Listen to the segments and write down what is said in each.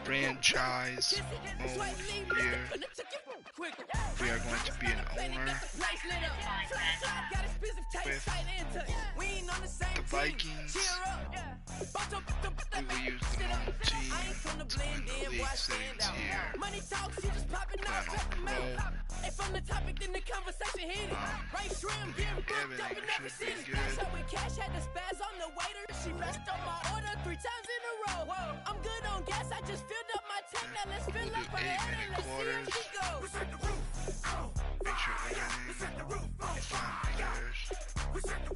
franchise mode here. We are going to be an owner with the Vikings. We will use the home team to win the league settings here. Plan on pro. Everything should be good. She messed up my order 3 times in a row. I'm good on gas, I just filled up my tank. Now let's fill up my head and let's see how she goes. Make sure everything is on players. Fill the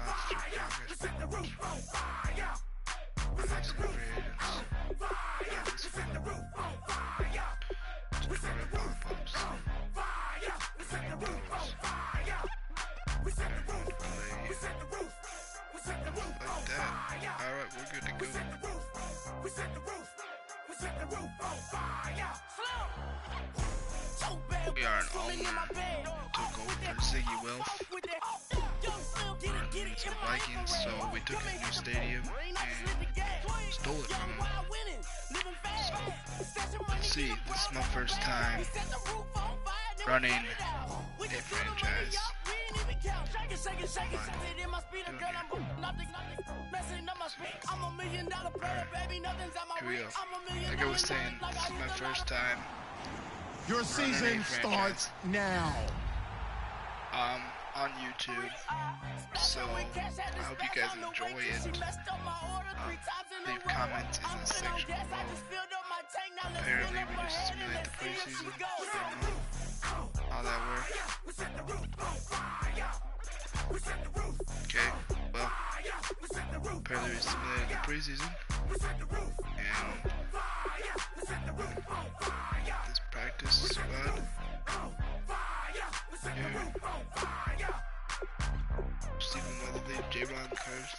roster progress. Next free agents. Yeah, this is good. Just cover pop-ups. Like that. Alright, we're good to go. We are an owner. Took over for Ziggy Wealth. It's the Vikings, so we took his new stadium and stole it from him. So, let's see, this is my first time running a franchise. Here we go. Like I was saying, this is my first time. Your season starts now. On YouTube. So I hope you guys enjoy it. Leave comments in the section below. Apparently we just simulate the preseason. Don't know how that works. Okay, well, apparently we simulated the preseason. And this practice squad. Stephen Weatherly, J-Ron Curse.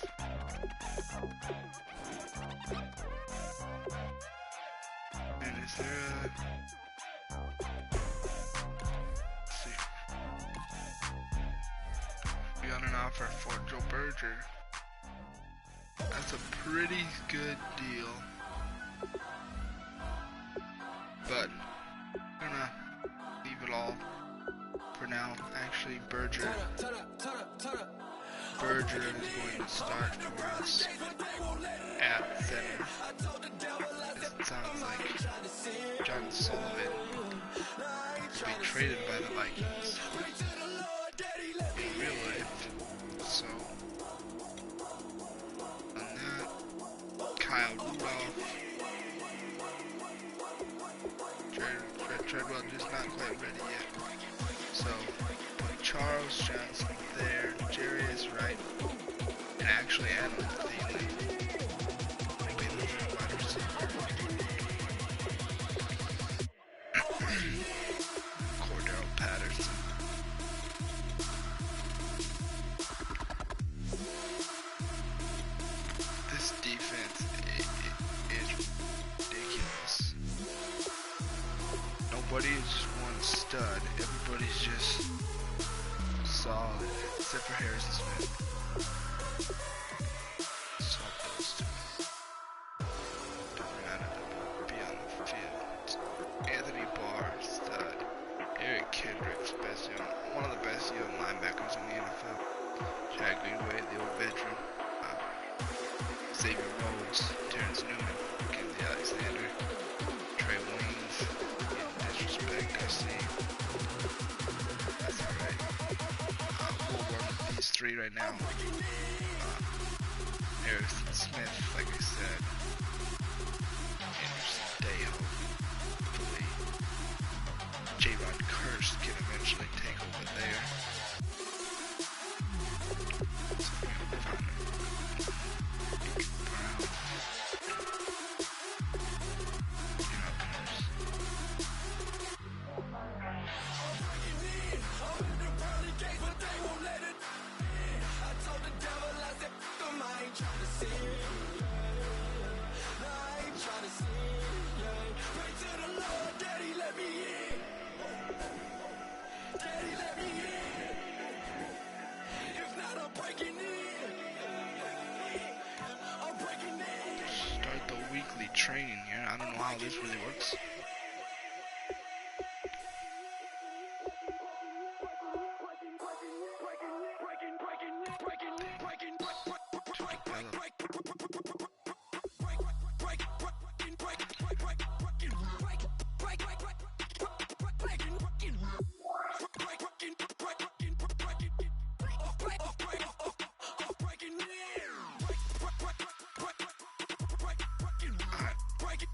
And is there a... Let's see. We got an offer for Joe Berger. That's a pretty good deal. But I'm gonna leave it all for now. Actually, Berger is going to start for us at center. It sounds like John Sullivan will be traded by the Vikings in real life. So, on that, Kyle Rudolph. Treadwell just not quite ready yet. So, put Charles Johnson there, Jerry is right, and actually Adam Thielen will be the third wide receiver. Cordell Patterson. This defense is ridiculous. Nobody is just one stud. Everybody's just solid, except for Harrison Smith. So those two. Don't matter to be on the field. Anthony Barr, stud. Eric Kendricks, one of the best young linebackers in the NFL. Chad Greenway, the old veteran. Xavier Rhodes, Terrence Newman, Mackenzie Alexander, Trey Waynes. Disrespect, I see. That's alright. We'll run with these three right now. Harrison Smith, like I said. Anderson Dale. Hopefully, J-Ron Curse can eventually take over there. the weekly training here. I don't know how this really works.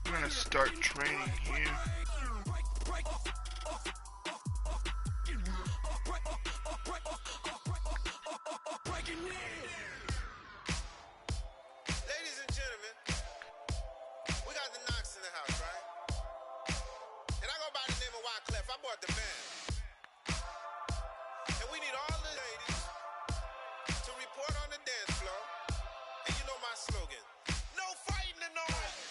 We're gonna start training here. Ladies and gentlemen, we got the Knox in the house, right? And I go by the name of Wyclef. I bought the band. And we need all the ladies to report on the dance floor. And you know my slogan. No fighting and no hiding.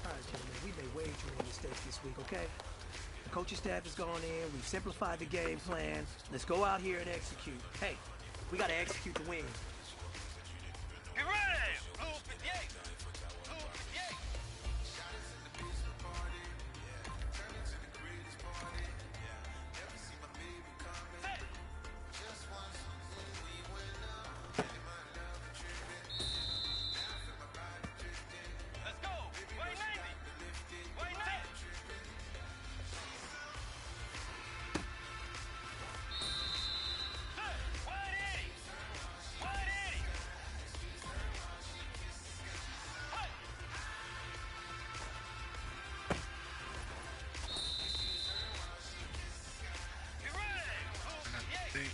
Alright, gentlemen, we made way too many mistakes this week, okay? The coaching staff has gone in, we've simplified the game plan. Let's go out here and execute. Hey, we gotta execute to win. Get ready! Blue 58! Blue 58! Let's go! White 90! White 90! White 80! White 80! White! Get ready! Blue 58! Think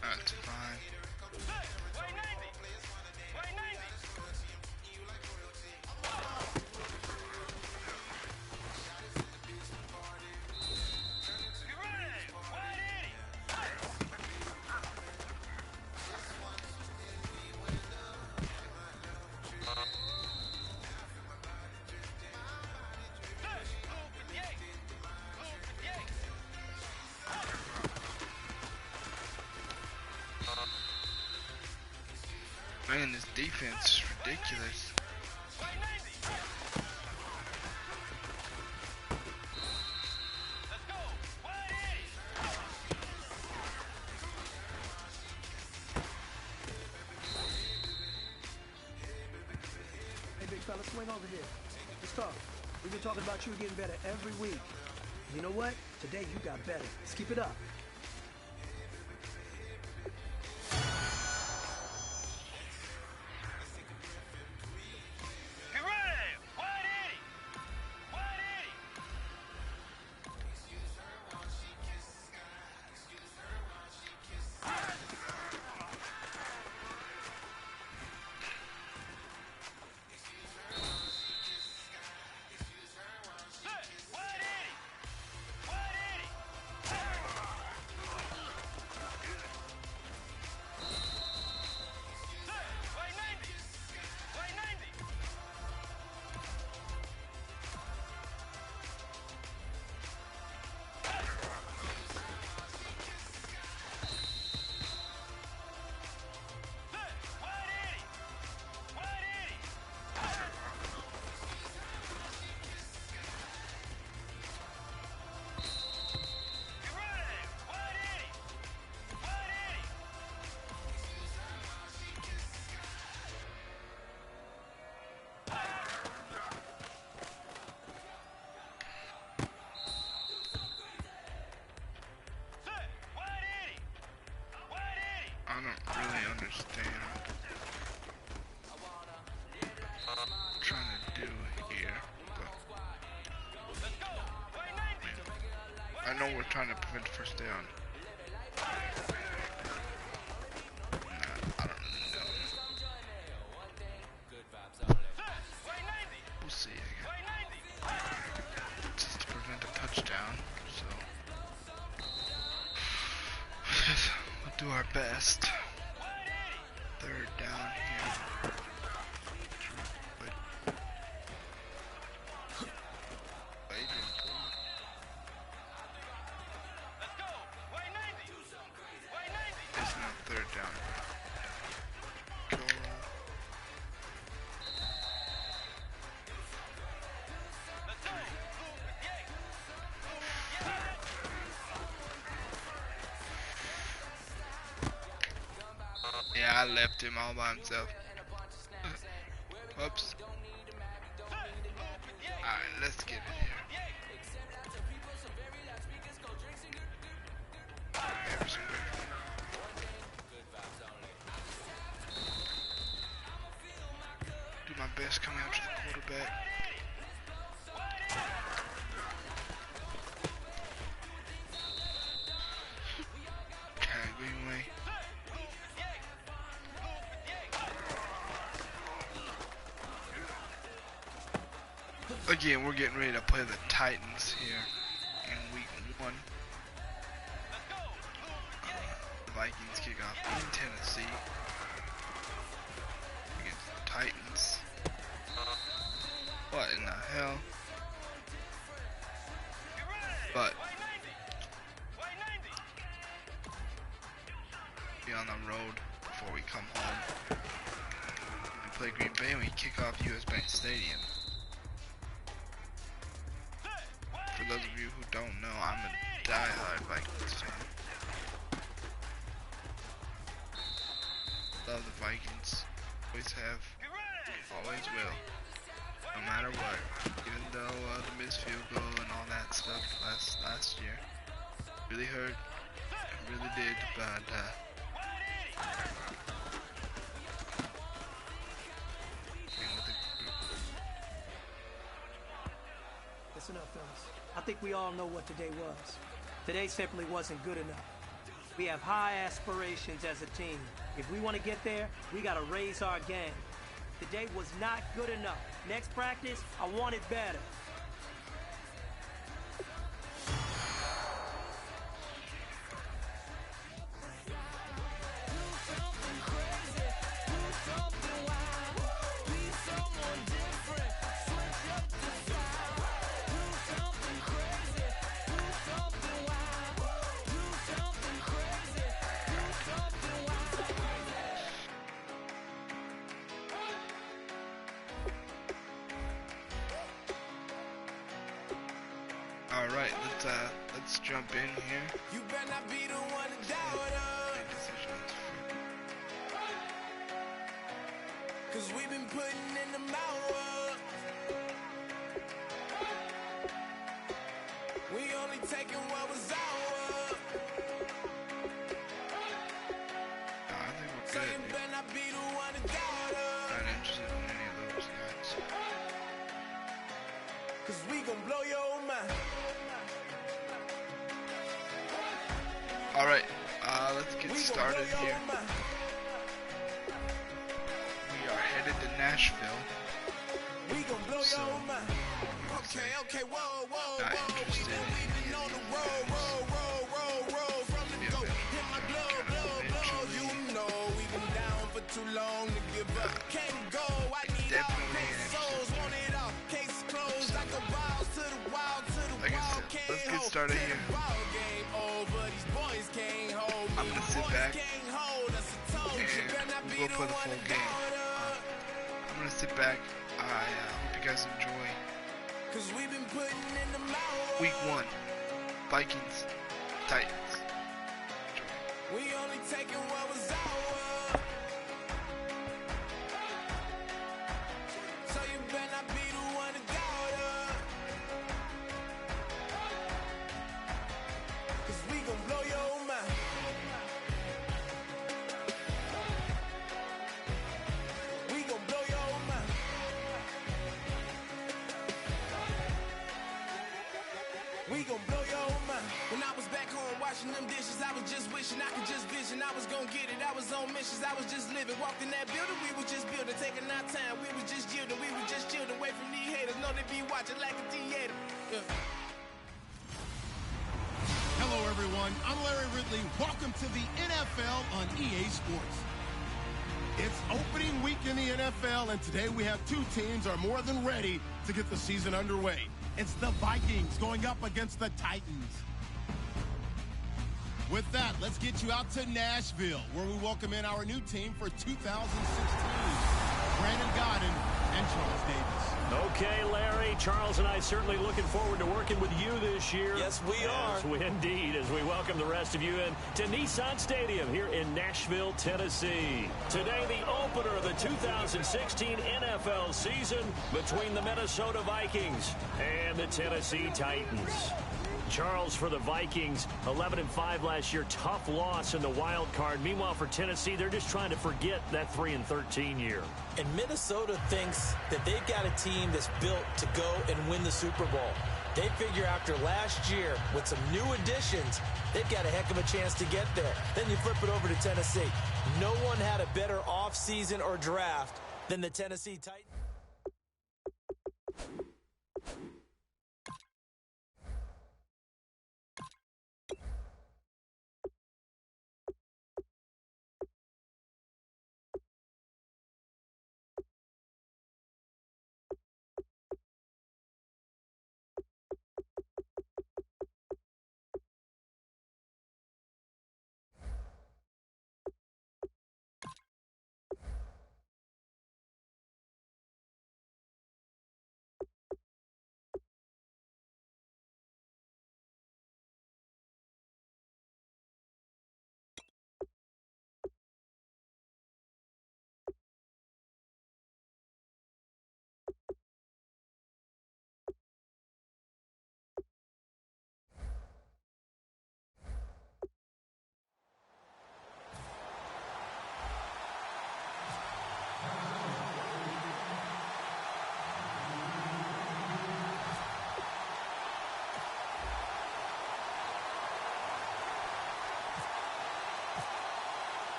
that's fine. White 90! White 90! Get ready! White 80! Blue 58! Blue 58! Man, this defense is ridiculous. White 90! Let's go! White 80! Hey, big fella, swing over here. Let's talk. We've been talking about you getting better every week. You know what? Today you got better. Let's keep it up. Get ready! White 80! White 80! White 80! White 80! White 90! White 90! White 80! White 80! Get ready! White 80! White 80! White 80! White 80! I don't really understand what I'm trying to do here, but Let's go! White 90! I know we're trying to prevent first down. Nah, I don't really know. White 90! We'll see, I guess. White 90! Just to prevent a touchdown, so we'll do our best. White 80! Third down here. But Yeah, I left him all by himself. Whoops. Alright, let's get it here. Do my best coming out to the quarterback. Okay, Greenway. Again, we're getting ready to play the Titans here in week 1. The Vikings kick off in Tennessee against the Titans. What in the hell? But be on the road before we come home. We play Green Bay and we kick off US Bank Stadium. For those of you who don't know, I'm a diehard Vikings fan. Love the Vikings. Always have. Always will. No matter what. Even though the missed field goal and all that stuff last year really hurt. It really did, but Listen up, fellas. I think we all know what today was. Today simply wasn't good enough. We have high aspirations as a team. If we want to get there, we got to raise our game. Today was not good enough. Next practice, I want it better. alright, let's jump in here. You better not be the one to doubt us. Make decisions. 'Cause we've been putting in the hours. We only taking what was ours. No, I think we're So good. you better not be the one to doubt us. Not interested in any of those guys. 'Cause we gon' blow your mind. Alright, let's get We gon' started blow here. your mind. We are headed to Nashville. We gon' blow So, your mind. Okay, okay, whoa, whoa, Not whoa. interested in We've any been of on the these road, guys. roll from the Yeah, go. man. Hit my blow. You know we've been down for too long to give up. Can't go, I need all Definitely pesos, want it all. Case closed like a balls to the wall, Like I wall. said, Can't let's get hold. started Till the here. ball game over, these boys can't hold me. I'm gonna sit Boys back can't hold us. I told you, and better not be we'll the play the one full to game. doubt us. I'm gonna sit back. I hope you guys enjoy 'Cause we've been putting in the hours. week 1. Vikings, Titans. We only taking what was ours. So you better not be the one to doubt us. 'Cause we gon' blow your mind. We gon' blow your mind. We gon' blow your mind. When I was back home washing them dishes, I was just wishing I could just vision. I was gon' get it. I was on missions. I was just living. Walked in that building, we was just building, taking our time. We was just yielding. We was just chilling away from these haters. Know they be watching like a theater. Yeah. Hello, everyone. I'm Larry Ridley. Welcome to the NFL on EA Sports. It's opening week in the NFL, and today we have two teams are more than ready to get the season underway. It's the Vikings going up against the Titans. With that, let's get you out to Nashville, where we welcome in our new team for 2016, Brandon Godden and Charles Davis. Okay, Larry, Charles and I certainly looking forward to working with you this year. Yes, we are. Yes, we indeed, as we welcome the rest of you in to Nissan Stadium here in Nashville, Tennessee. Today, the opener of the 2016 NFL season between the Minnesota Vikings and the Tennessee Titans. Charles, for the Vikings, 11-5 last year, tough loss in the wild card. Meanwhile, for Tennessee, they're just trying to forget that 3-13 year. And Minnesota thinks that they've got a team that's built to go and win the Super Bowl. They figure after last year, with some new additions, they've got a heck of a chance to get there. Then you flip it over to Tennessee. No one had a better offseason or draft than the Tennessee Titans.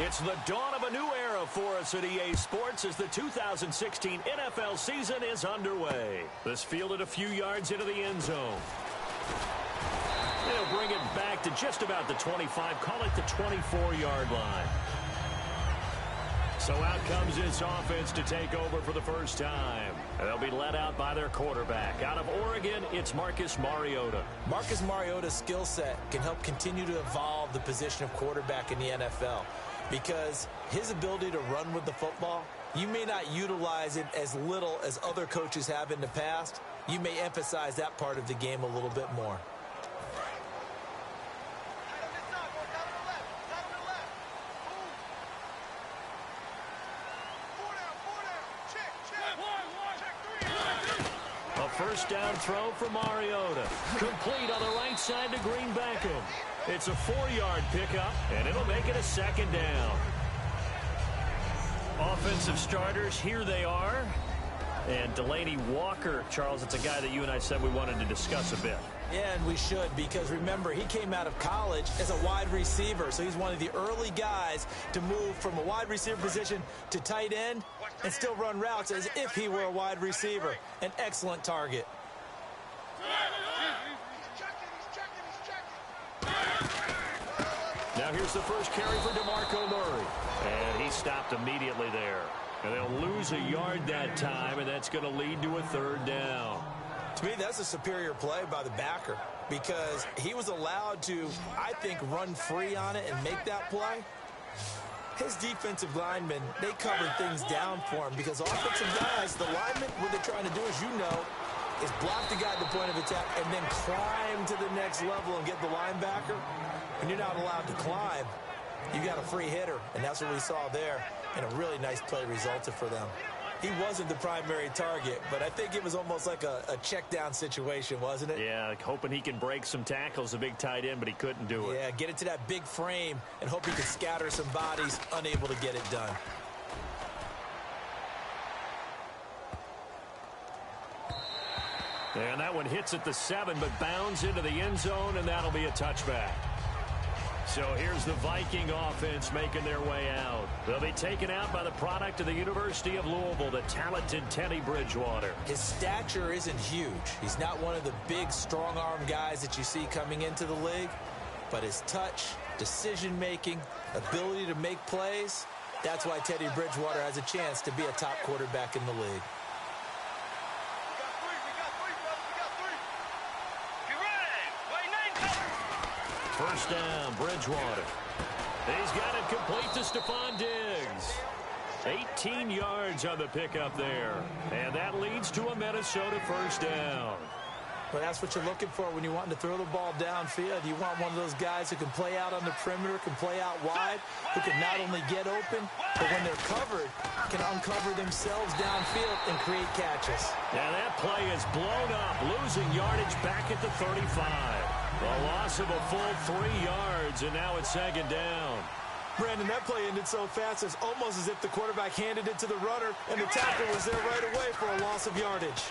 It's the dawn of a new era for us at EA Sports as the 2016 NFL season is underway. This fielded a few yards into the end zone. They'll bring it back to just about the 25, call it the 24-yard line. So out comes this offense to take over for the first time. They'll be led out by their quarterback. Out of Oregon, it's Marcus Mariota. Marcus Mariota's skill set can help continue to evolve the position of quarterback in the NFL. Because his ability to run with the football, you may not utilize it as little as other coaches have in the past. You may emphasize that part of the game a little bit more. A first down throw for Mariota. Complete on the right side to Green Beckham. It's a 4-yard pickup, and it'll make it a second down. Offensive starters, here they are. And Delaney Walker, Charles, it's a guy that you and I said we wanted to discuss a bit. Yeah, and we should, because remember, he came out of college as a wide receiver, so he's one of the early guys to move from a wide receiver position to tight end and still run routes as if he were a wide receiver. An excellent target. Now here's the first carry for DeMarco Murray. And he stopped immediately there. And they'll lose a yard that time, and that's going to lead to a third down. To me, that's a superior play by the backer because he was allowed to, I think, run free on it and make that play. His defensive linemen, they covered things down for him because offensive guys, the linemen, what they're trying to do, as you know, is block the guy at the point of attack and then climb to the next level and get the linebacker. When you're not allowed to climb, you got a free hitter, and that's what we saw there, and a really nice play resulted for them. He wasn't the primary target, but I think it was almost like a check down situation, wasn't it? Yeah, hoping he can break some tackles, a big tight end, but he couldn't do it. Yeah, get it to that big frame and hope he can scatter some bodies, unable to get it done. And that one hits at the 7, but bounds into the end zone, and that'll be a touchback. So here's the Viking offense making their way out. They'll be taken out by the product of the University of Louisville, the talented Teddy Bridgewater. His stature isn't huge. He's not one of the big, strong-arm guys that you see coming into the league. But his touch, decision-making, ability to make plays, that's why Teddy Bridgewater has a chance to be a top quarterback in the league. First down, Bridgewater. He's got it complete to Stephon Diggs. 18 yards on the pickup there. And that leads to a Minnesota first down. Well, that's what you're looking for when you're wanting to throw the ball downfield. You want one of those guys who can play out on the perimeter, can play out wide, who can not only get open, but when they're covered, can uncover themselves downfield and create catches. And that play is blown up, losing yardage back at the 35. A loss of a full 3 yards, and now it's second down. Brandon, that play ended so fast, it's almost as if the quarterback handed it to the runner, and the tackle was there right away for a loss of yardage.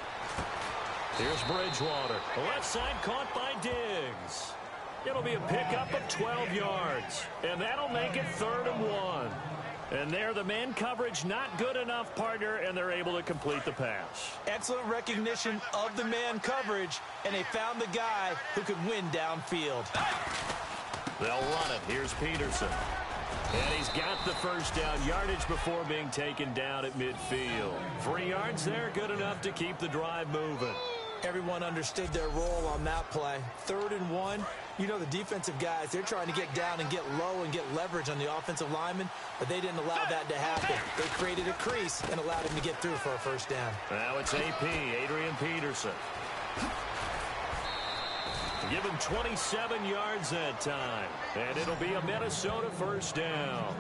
Here's Bridgewater. The left side caught by Diggs. It'll be a pickup of 12 yards. And that'll make it 3rd and 1. And there, the man coverage not good enough, partner, and they're able to complete the pass. Excellent recognition of the man coverage, and they found the guy who could win downfield. They'll run it. Here's Peterson. And he's got the first down yardage before being taken down at midfield. 3 yards there, good enough to keep the drive moving. Everyone understood their role on that play. 3rd and 1. You know the defensive guys, they're trying to get down and get low and get leverage on the offensive lineman, but they didn't allow that to happen. They created a crease and allowed him to get through for a first down. Now it's AP, Adrian Peterson. Give him 27 yards that time, and it'll be a Minnesota first down.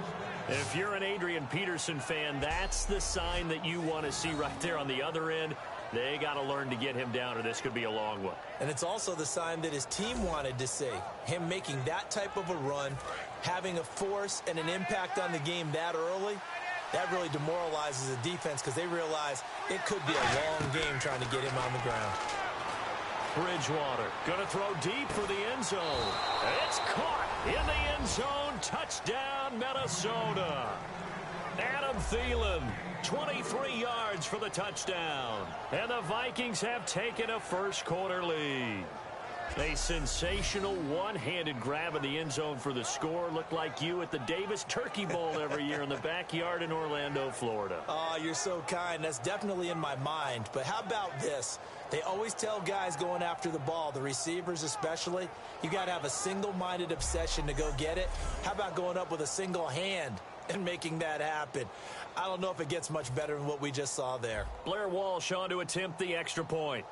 If you're an Adrian Peterson fan, that's the sign that you want to see right there on the other end. They got to learn to get him down, or this could be a long one. And it's also the sign that his team wanted to see. Him making that type of a run, having a force and an impact on the game that early, that really demoralizes the defense because they realize it could be a long game trying to get him on the ground. Bridgewater going to throw deep for the end zone. It's caught in the end zone. Touchdown, Minnesota. Adam Thielen, 23 yards for the touchdown. And the Vikings have taken a first-quarter lead. A sensational one-handed grab in the end zone for the score. Looked like you at the Davis Turkey Bowl every year in the backyard in Orlando, Florida. Oh, you're so kind. That's definitely in my mind. But how about this? They always tell guys going after the ball, the receivers especially, you got to have a single-minded obsession to go get it. How about going up with a single hand and making that happen? I don't know if it gets much better than what we just saw there. Blair Walsh on to attempt the extra point.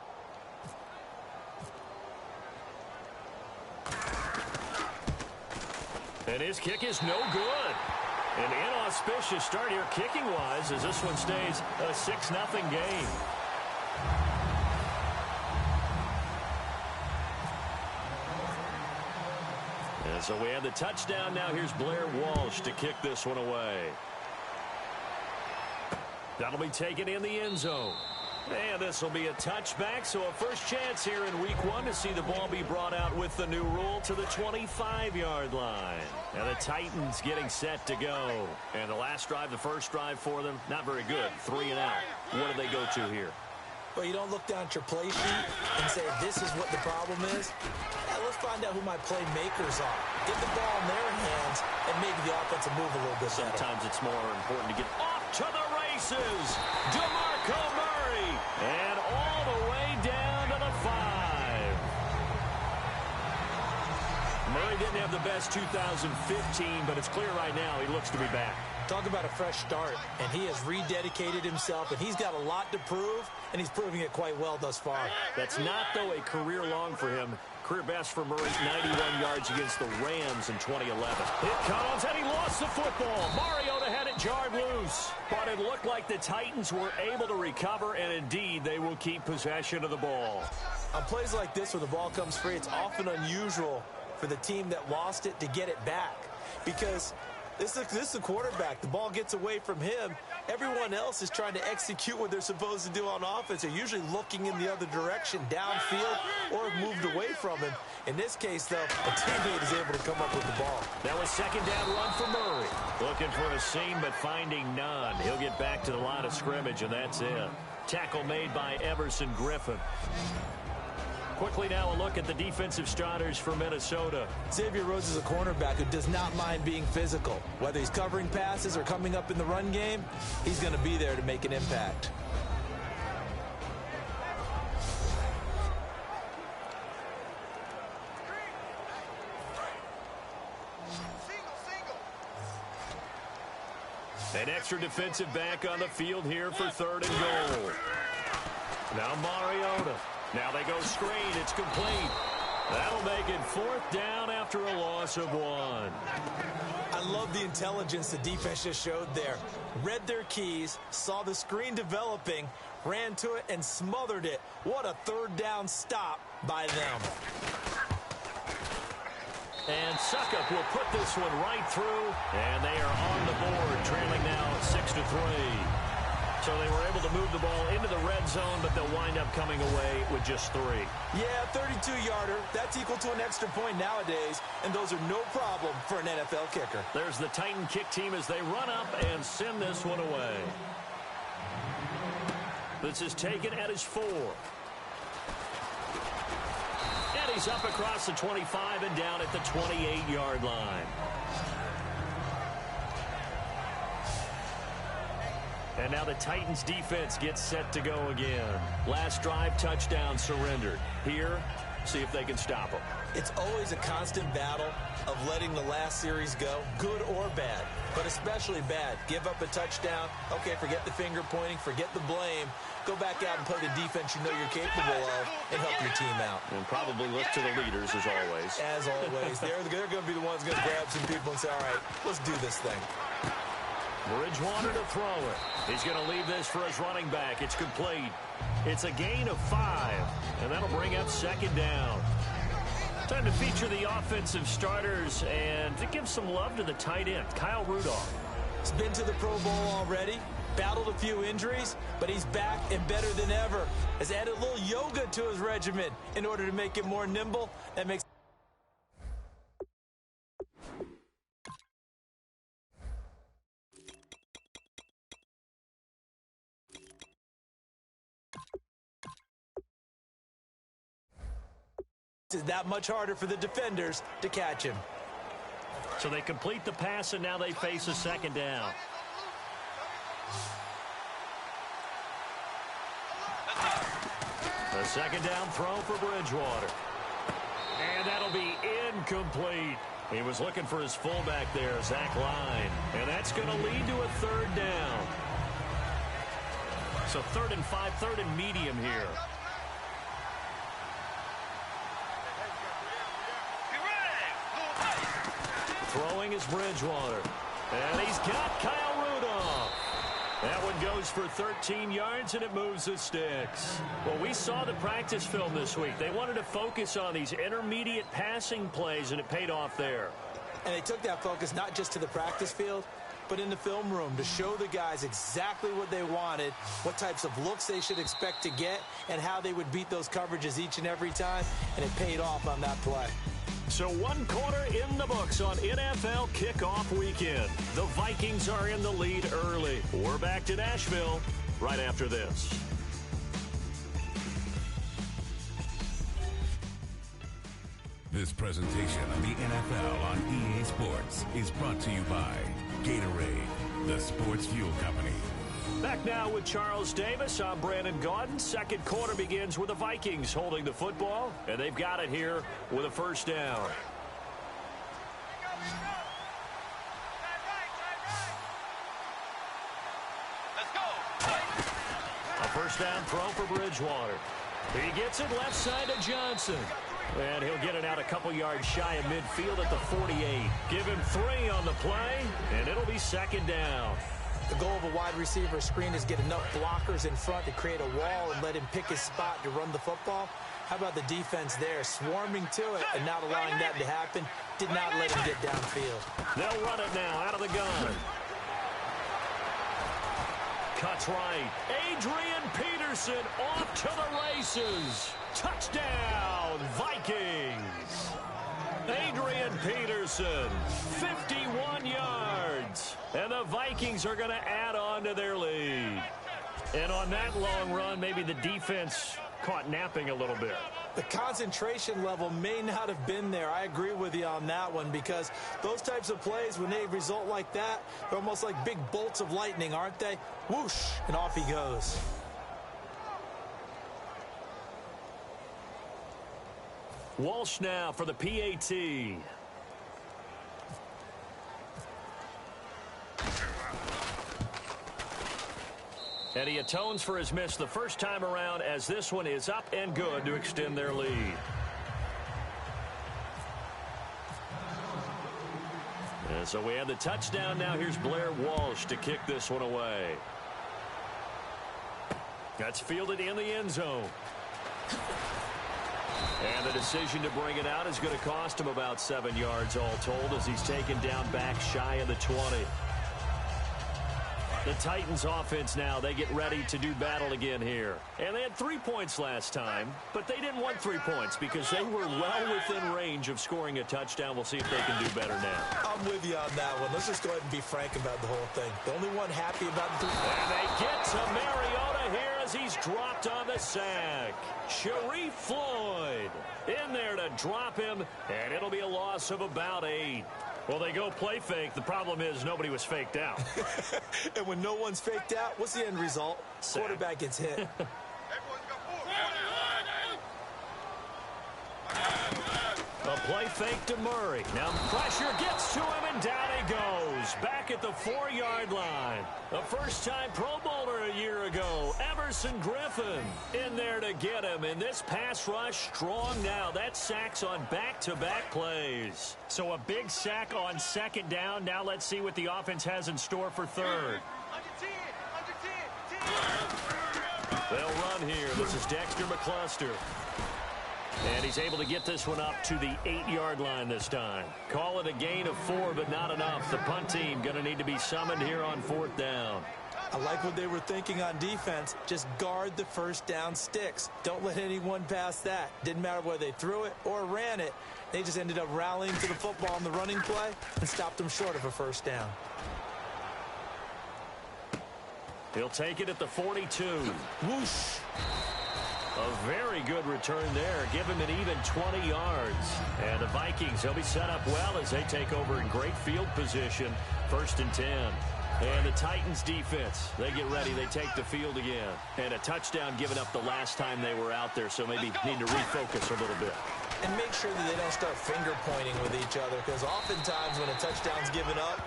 And his kick is no good. An inauspicious start here kicking-wise as this one stays a 6-0 game. And so we have the touchdown. Now here's Blair Walsh to kick this one away. That'll be taken in the end zone. And this will be a touchback, so a first chance here in week 1 to see the ball be brought out with the new rule to the 25-yard line. And the Titans getting set to go. And the last drive, the first drive for them, not very good. 3 and out. What do they go to here? Well, you don't look down at your play sheet and say, this is what the problem is. Yeah, let's find out who my playmakers are. Get the ball in their hands and maybe the offense will move a little bit better. Sometimes it's more important to get off to the races. DeMarco Murray. And all the way down to the 5. Murray didn't have the best 2015, but it's clear right now he looks to be back. Talk about a fresh start, and he has rededicated himself, and he's got a lot to prove, and he's proving it quite well thus far. That's not, though, a career long for him. Career best for Murray, 91 yards against the Rams in 2011. It comes, and he lost the football. Mariota had it jarred loose, but it looked like the Titans were able to recover, and indeed, they will keep possession of the ball. On plays like this where the ball comes free, it's often unusual for the team that lost it to get it back because this is the quarterback. The ball gets away from him. Everyone else is trying to execute what they're supposed to do on offense. They're usually looking in the other direction, downfield, or moved away from him. In this case, though, a teammate is able to come up with the ball. Now a second down run for Murray. Looking for a seam, but finding none. He'll get back to the line of scrimmage, and that's it. Tackle made by Everson Griffin. Quickly now a look at the defensive starters for Minnesota. Xavier Rhodes is a cornerback who does not mind being physical. Whether he's covering passes or coming up in the run game, he's going to be there to make an impact. An extra defensive back on the field here for 3rd and goal. Now Mariota. Now they go screen. It's complete. That'll make it 4th down after a loss of 1. I love the intelligence the defense just showed there. Read their keys, saw the screen developing, ran to it, and smothered it. What a 3rd down stop by them. And Suckup will put this one right through, and they are on the board, trailing now 6-3. So they were able to move the ball into the red zone, but they'll wind up coming away with just 3. Yeah, 32-yarder. That's equal to an extra point nowadays, and those are no problem for an NFL kicker. There's the Titan kick team as they run up and send this one away. This is taken at his 4. And he's up across the 25 and down at the 28-yard line. And now the Titans defense gets set to go again. Last drive, touchdown surrendered. Here, see if they can stop them. It's always a constant battle of letting the last series go, good or bad, but especially bad. Give up a touchdown. Okay, forget the finger pointing, forget the blame. Go back out and play the defense you know you're capable of and help your team out. And probably look to the leaders as always. As always. They're going to be the ones going to grab some people and say, all right, let's do this thing. Bridgewater to throw it. He's going to leave this for his running back. It's complete. It's a gain of 5, and that'll bring up 2nd down. Time to feature the offensive starters and to give some love to the tight end, Kyle Rudolph. He's been to the Pro Bowl already, battled a few injuries, but he's back and better than ever. Has added a little yoga to his regimen in order to make it more nimble. That makes is that much harder for the defenders to catch him. So they complete the pass, and now they face a 2nd down. A 2nd down throw for Bridgewater. And that'll be incomplete. He was looking for his fullback there, Zach Line. And that's going to lead to a 3rd down. So 3rd and 5, 3rd and medium here. Throwing is Bridgewater. And he's got Kyle Rudolph. That one goes for 13 yards, and it moves the sticks. Well, we saw the practice film this week. They wanted to focus on these intermediate passing plays, and it paid off there. And they took that focus not just to the practice field, but in the film room to show the guys exactly what they wanted, what types of looks they should expect to get, and how they would beat those coverages each and every time, and it paid off on that play. So 1 quarter in the books on NFL kickoff weekend. The Vikings are in the lead early. We're back to Nashville right after this. This presentation of the NFL on EA Sports is brought to you by Gatorade, the sports fuel company. Back now with Charles Davis. I'm Brandon Gaudin. 2nd quarter begins with the Vikings holding the football, and they've got it here with a 1st down. Let's go. A 1st down throw for Bridgewater. He gets it left side to Johnson. And he'll get it out a couple yards shy of midfield at the 48. Give him 3 on the play, and it'll be 2nd down. The goal of a wide receiver screen is get enough blockers in front to create a wall and let him pick his spot to run the football. How about the defense there, swarming to it and not allowing that to happen? Did not let him get downfield. They'll run it now out of the gun. Cuts right. Adrian Peterson off to the races. Touchdown, Vikings. Adrian Peterson, 51 yards. And the Vikings are going to add on to their lead. And on that long run, maybe the defense caught napping a little bit. The concentration level may not have been there. I agree with you on that one, because those types of plays, when they result like that, they're almost like big bolts of lightning, aren't they? Whoosh, and off he goes. Walsh now for the PAT. And he atones for his miss the first time around, as this one is up and good to extend their lead. And so we have the touchdown. Now here's Blair Walsh to kick this one away. That's fielded in the end zone. And the decision to bring it out is going to cost him about 7 yards all told, as he's taken down back shy of the 20. The Titans offense now, they get ready to do battle again here. And they had 3 points last time, but they didn't want 3 points because they were well within range of scoring a touchdown. We'll see if they can do better now. I'm with you on that one. Let's just go ahead and be frank about the whole thing. The only one happy about the... And they get to Mariota here as he's dropped on the sack. Sharif Floyd in there to drop him, and it'll be a loss of about 8. Well, they go play fake. The problem is nobody was faked out. And when no one's faked out, what's the end result? Sack. Quarterback gets hit. A play fake to Murray. Now pressure gets to him, and down he goes. Back at the 4-yard line. A first-time Pro Bowler a year ago, Everson Griffin, in there to get him. And this pass rush strong now. That sacks on back-to-back plays. So a big sack on second down. Now let's see what the offense has in store for third. They'll run here. This is Dexter McCluster. And he's able to get this one up to the 8-yard line this time. Call it a gain of 4, but not enough. The punt team going to need to be summoned here on 4th down. I like what they were thinking on defense. Just guard the first down sticks. Don't let anyone pass that. Didn't matter whether they threw it or ran it. They just ended up rallying to the football on the running play and stopped them short of a first down. He'll take it at the 42. Whoosh. A very good return there. Give him an even 20 yards. And the Vikings, they'll be set up well as they take over in great field position. 1st and 10. And the Titans defense, they get ready. They take the field again. And a touchdown given up the last time they were out there, so maybe need to refocus a little bit. And make sure that they don't start finger pointing with each other, because oftentimes when a touchdown's given up,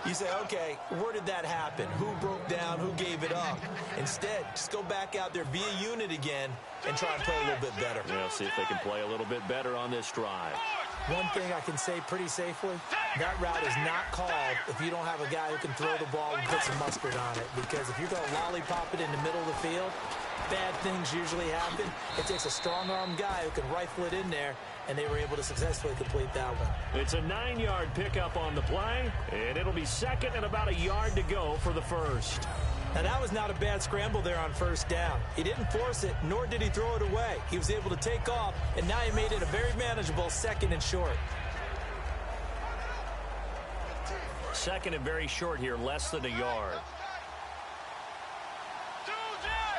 you say, okay, where did that happen? Who broke down? Who gave it up? Instead, just go back out there, be a unit again, and try and play a little bit better. Yeah, see if they can play a little bit better on this drive. One thing I can say pretty safely, that route is not called if you don't have a guy who can throw the ball and put some mustard on it. Because if you're going to lollipop it in the middle of the field, bad things usually happen. It takes a strong-arm guy who can rifle it in there, and they were able to successfully complete that one. It's a 9-yard pickup on the play, and it'll be 2nd and about a yard to go for the first. Now, that was not a bad scramble there on 1st down. He didn't force it, nor did he throw it away. He was able to take off, and now he made it a very manageable 2nd and short. 2nd and very short here, less than a yard.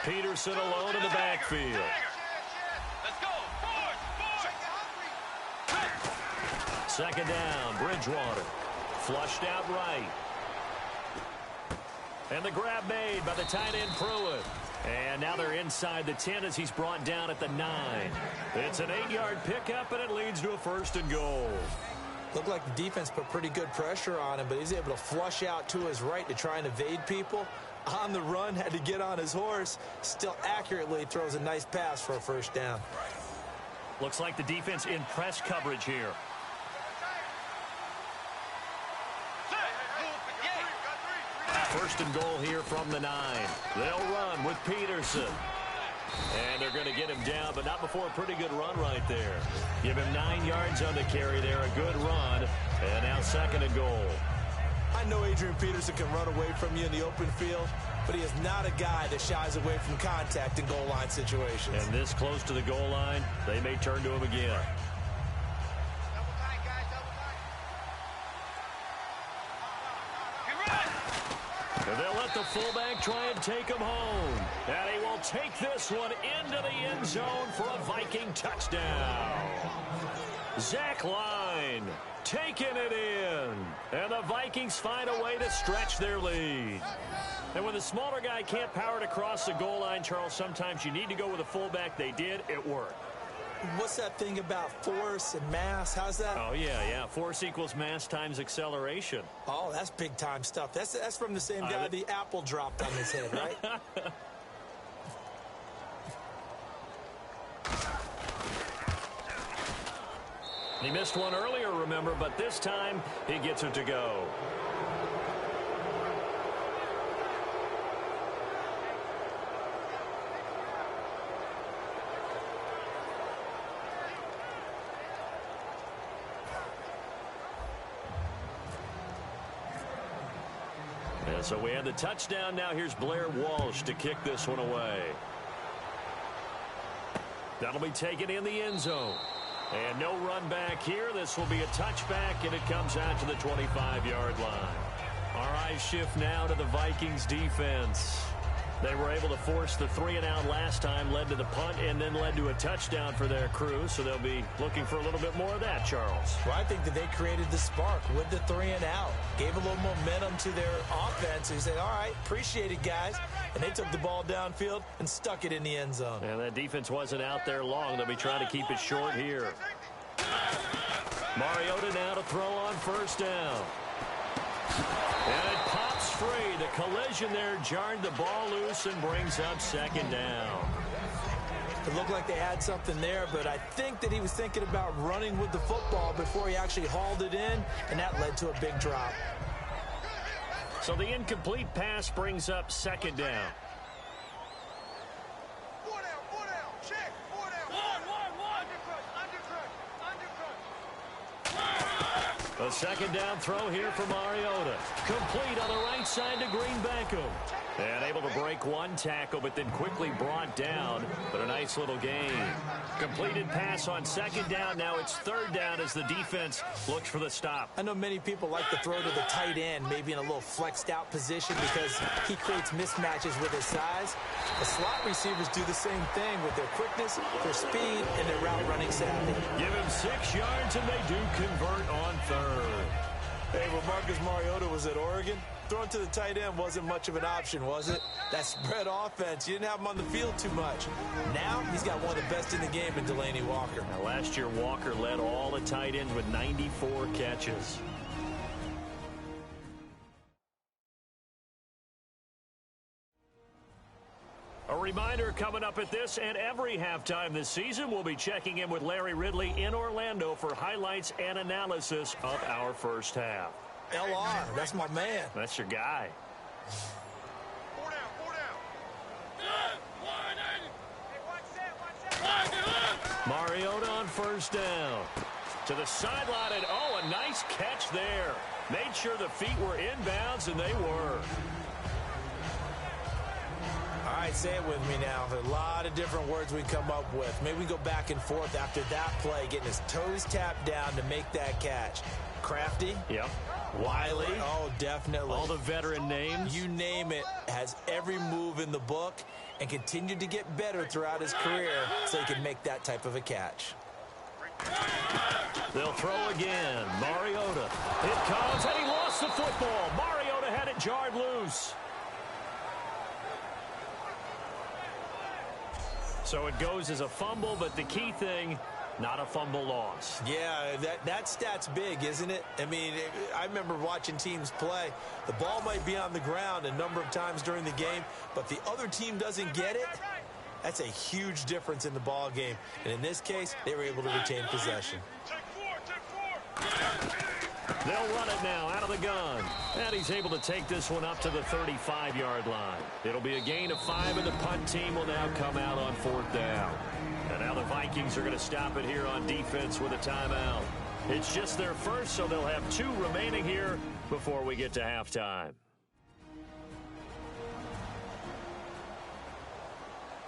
Peterson alone in the backfield. Let's go. Forward. 2nd down, Bridgewater. Flushed out right. And the grab made by the tight end Pruitt. And now they're inside the 10 as he's brought down at the 9. It's an 8-yard pickup, and it leads to a 1st and goal. Looked like the defense put pretty good pressure on him, but he's able to flush out to his right to try and evade people. On the run, had to get on his horse. Still accurately throws a nice pass for a 1st down. Looks like the defense in press coverage here. First and goal here from the 9. They'll run with Peterson. And they're going to get him down, but not before a pretty good run right there. Give him 9 yards on the carry there, a good run. And now 2nd and goal. I know Adrian Peterson can run away from you in the open field, but he is not a guy that shies away from contact in goal line situations. And this close to the goal line, they may turn to him again. And they'll let the fullback try and take him home. And he will take this one into the end zone for a Viking touchdown. Zach Line taking it in. And the Vikings find a way to stretch their lead. And when the smaller guy can't power it across the goal line, Charles, sometimes you need to go with a fullback. They did. It worked. What's that thing about force and mass? How's that? Oh, yeah. Force equals mass times acceleration. Oh, that's big-time stuff. That's from the same guy the apple dropped on his head, right? He missed one earlier, remember, but this time he gets it to go. And so we have the touchdown. Now here's Blair Walsh to kick this one away. That'll be taken in the end zone. And no run back here. This will be a touchback, and it comes out to the 25-yard line. Our eyes shift now to the Vikings defense. They were able to force the 3-and-out last time, led to the punt, and then led to a touchdown for their crew. So they'll be looking for a little bit more of that, Charles. Well, I think that they created the spark with the 3-and-out. Gave a little momentum to their offense. They said, all right, appreciate it, guys. And they took the ball downfield and stuck it in the end zone. And that defense wasn't out there long. They'll be trying to keep it short here. Mariota now to throw on first down. And it pops free. The collision there jarred the ball loose and brings up second down. It looked like they had something there, but I think that he was thinking about running with the football before he actually hauled it in, and that led to a big drop. So the incomplete pass brings up second down. A second down throw here for Mariota. Complete on the right side to Green Beckham. And able to break one tackle, but then quickly brought down. But a nice little gain. Completed pass on second down. Now it's third down as the defense looks for the stop. I know many people like to throw to the tight end, maybe in a little flexed out position because he creates mismatches with his size. The slot receivers do the same thing with their quickness, their speed, and their route running savvy. Give him 6 yards, and they do convert on third. Hey, when Marcus Mariota was at Oregon, throwing to the tight end wasn't much of an option, was it? That spread offense, you didn't have him on the field too much. Now, he's got one of the best in the game in Delaney Walker. Now, last year, Walker led all the tight ends with 94 catches. A reminder coming up at this and every halftime this season, we'll be checking in with Larry Ridley in Orlando for highlights and analysis of our first half. LR, that's my man. That's your guy. 4 down, 4 down. Mariota on first down. To the sideline, and oh, a nice catch there. Made sure the feet were inbounds, and they were. All right, say it with me now. A lot of different words we come up with. Maybe we go back and forth after that play, getting his toes tapped down to make that catch. Crafty. Yep. Wiley. Oh, definitely. All the veteran names. You name it. Has every move in the book and continued to get better throughout his career so he can make that type of a catch. They'll throw again. Mariota. It comes, and he lost the football. Mariota had it jarred loose. So it goes as a fumble, but the key thing, not a fumble loss. Yeah, that stat's big, isn't it? I mean, I remember watching teams play. The ball might be on the ground a number of times during the game, but the other team doesn't get it. That's a huge difference in the ball game. And in this case, they were able to retain possession. They'll run it now out of the gun. And he's able to take this one up to the 35-yard line. It'll be a gain of 5, and the punt team will now come out on fourth down. And now the Vikings are going to stop it here on defense with a timeout. It's just their first, so they'll have 2 remaining here before we get to halftime.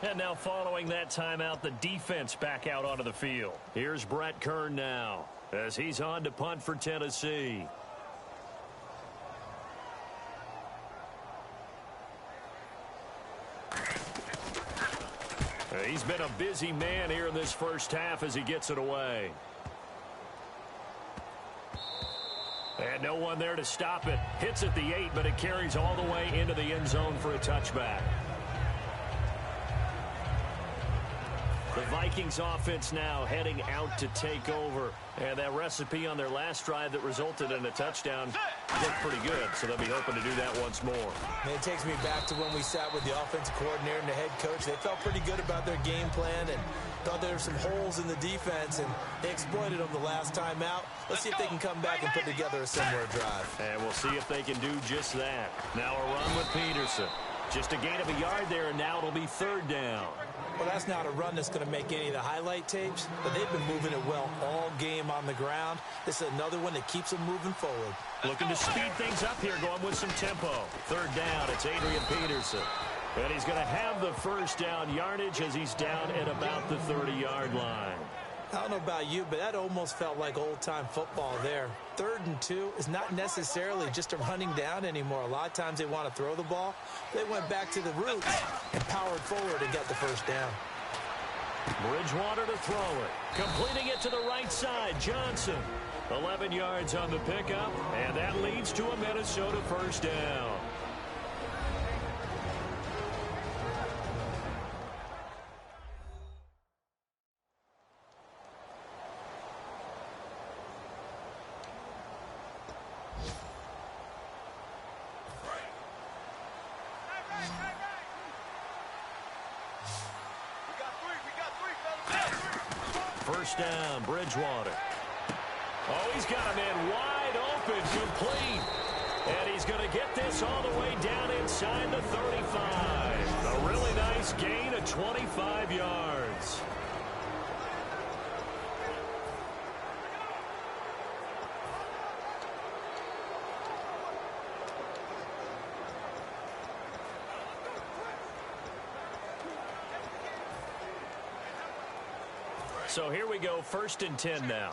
And now following that timeout, the defense back out onto the field. Here's Brett Kern now as he's on to punt for Tennessee. He's been a busy man here in this first half as he gets it away. And no one there to stop it. Hits at the 8, but it carries all the way into the end zone for a touchback. The Vikings offense now heading out to take over. And that recipe on their last drive that resulted in a touchdown looked pretty good, so they'll be hoping to do that once more. And it takes me back to when we sat with the offensive coordinator and the head coach. They felt pretty good about their game plan and thought there were some holes in the defense, and they exploited them the last time out. Let's see if they can come back and put together a similar drive. And we'll see if they can do just that. Now a run with Peterson. Just a gain of a yard there, and now it'll be 3rd down. Well, that's not a run that's going to make any of the highlight tapes, but they've been moving it well all game on the ground. This is another one that keeps them moving forward. Looking to speed things up here, going with some tempo. 3rd down, it's Adrian Peterson. And he's going to have the 1st down yardage as he's down at about the 30-yard line. I don't know about you, but that almost felt like old-time football there. 3rd and 2 is not necessarily just a running down anymore. A lot of times they want to throw the ball. They went back to the roots and powered forward and got the 1st down. Bridgewater to throw it. Completing it to the right side, Johnson. 11 yards on the pickup, and that leads to a Minnesota 1st down. First down, Bridgewater. Oh, he's got a man wide open, complete. And he's going to get this all the way down inside the 35. A really nice gain of 25 yards. So here we go, 1st and 10 now.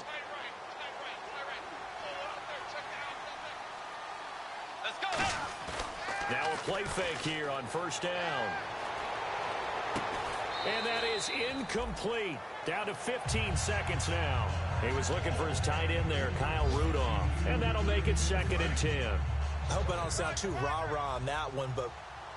Let's go. Now a play fake here on 1st down. And that is incomplete. Down to 15 seconds now. He was looking for his tight end there, Kyle Rudolph. And that'll make it 2nd and 10. I hope I don't sound too rah-rah on that one, but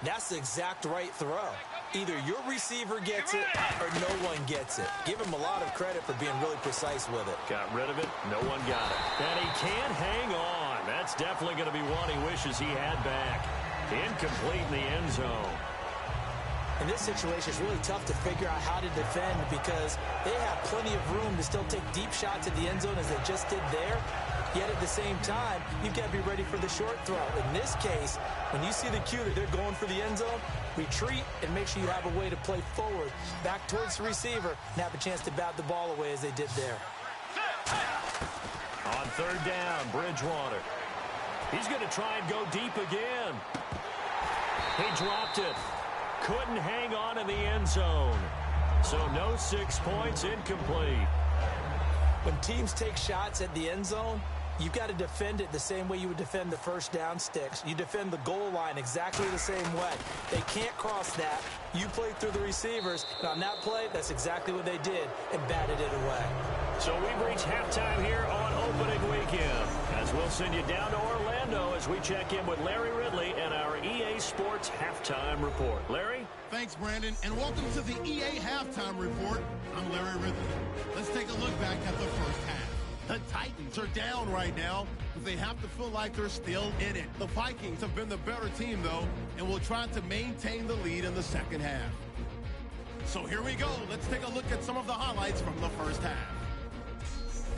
that's the exact right throw. Either your receiver gets it or no one gets it. Give him a lot of credit for being really precise with it. Got rid of it. No one got it. And he can't hang on. That's definitely going to be one he wishes he had back. Incomplete in the end zone. In this situation, it's really tough to figure out how to defend because they have plenty of room to still take deep shots at the end zone as they just did there. Yet at the same time, you've got to be ready for the short throw. In this case, when you see the cue that they're going for the end zone, retreat and make sure you have a way to play forward, back towards the receiver, and have a chance to bat the ball away as they did there. On 3rd down, Bridgewater. He's going to try and go deep again. He dropped it. Couldn't hang on in the end zone. So no 6 points, incomplete. When teams take shots at the end zone, you've got to defend it the same way you would defend the 1st down sticks. You defend the goal line exactly the same way. They can't cross that. You play through the receivers. And on that play, that's exactly what they did and batted it away. So we've reached halftime here on opening weekend. As we'll send you down to Orlando as we check in with Larry Ridley and our EA Sports Halftime Report. Larry? Thanks, Brandon, and welcome to the EA Halftime Report. I'm Larry Ridley. Let's take a look back at the first half. The Titans are down right now, but they have to feel like they're still in it. The Vikings have been the better team, though, and will try to maintain the lead in the second half. So here we go. Let's take a look at some of the highlights from the first half.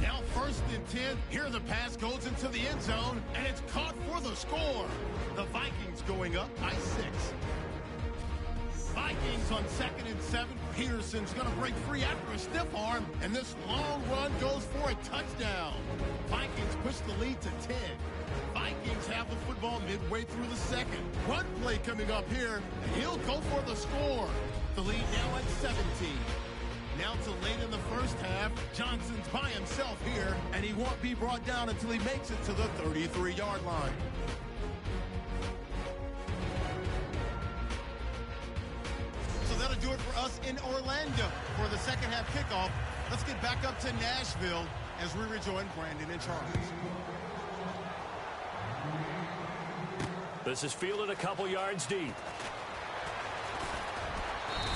Now 1st and 10. Here the pass goes into the end zone, and it's caught for the score. The Vikings going up by 6. Vikings on 2nd and 7. Peterson's going to break free after a stiff arm, and this long run goes for a touchdown. Vikings push the lead to 10. Vikings have the football midway through the second. Run play coming up here, and he'll go for the score. The lead now at 17. Now to late in the first half, Johnson's by himself here, and he won't be brought down until he makes it to the 33-yard line. So that'll do it for us in Orlando for the second half kickoff. Let's get back up to Nashville as we rejoin Brandon and Charles. This is fielded a couple yards deep.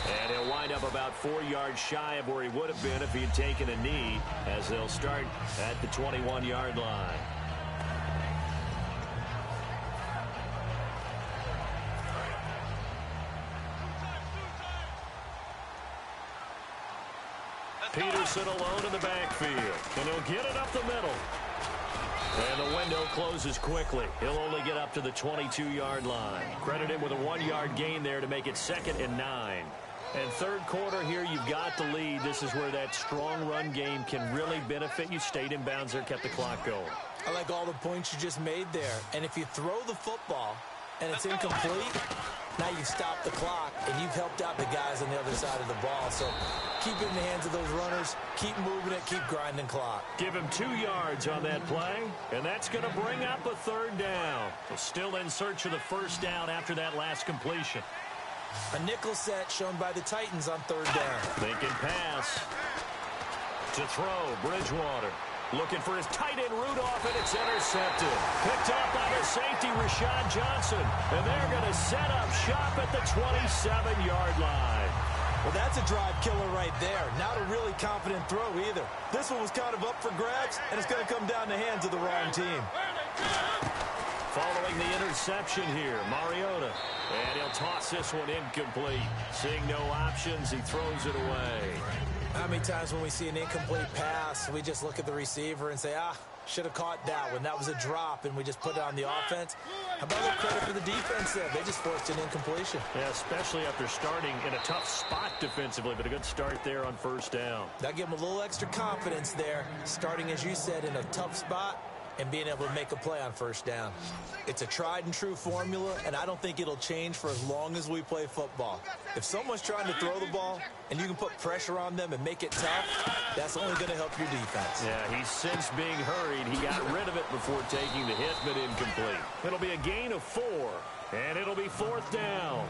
And he'll wind up about 4 yards shy of where he would have been if he had taken a knee, as they'll start at the 21-yard line. Peterson alone in the backfield, and he'll get it up the middle. And the window closes quickly. He'll only get up to the 22-yard line. Credit him with a 1-yard gain there to make it 2nd and 9. And third quarter here, you've got the lead. This is where that strong run game can really benefit you. Stayed in bounds there, kept the clock going. I like all the points you just made there. And if you throw the football and it's incomplete, now you've stopped the clock and you've helped out the guys on the other side of the ball. So keep it in the hands of those runners. Keep moving it. Keep grinding clock. Give him 2 yards on that play, and that's going to bring up a 3rd down. So still in search of the 1st down after that last completion. A nickel set shown by the Titans on 3rd down. Thinking pass. To throw, Bridgewater. Looking for his tight end Rudolph, and it's intercepted. Picked up by the safety, Rashad Johnson. And they're going to set up shop at the 27-yard line. Well, that's a drive killer right there. Not a really confident throw either. This one was kind of up for grabs, and it's going to come down the hands of the wrong team. Following the interception here, Mariota. And he'll toss this one incomplete. Seeing no options, he throws it away. How many times when we see an incomplete pass, we just look at the receiver and say, should have caught that one. That was a drop, and we just put it on the offense. How about a little credit for the defense there? They just forced an incompletion. Yeah, especially after starting in a tough spot defensively, but a good start there on 1st down. That gave them a little extra confidence there, starting, as you said, in a tough spot and being able to make a play on 1st down. It's a tried-and-true formula, and I don't think it'll change for as long as we play football. If someone's trying to throw the ball and you can put pressure on them and make it tough, that's only going to help your defense. Yeah, he's since being hurried. He got rid of it before taking the hit, but incomplete. It'll be a gain of 4, and it'll be 4th down.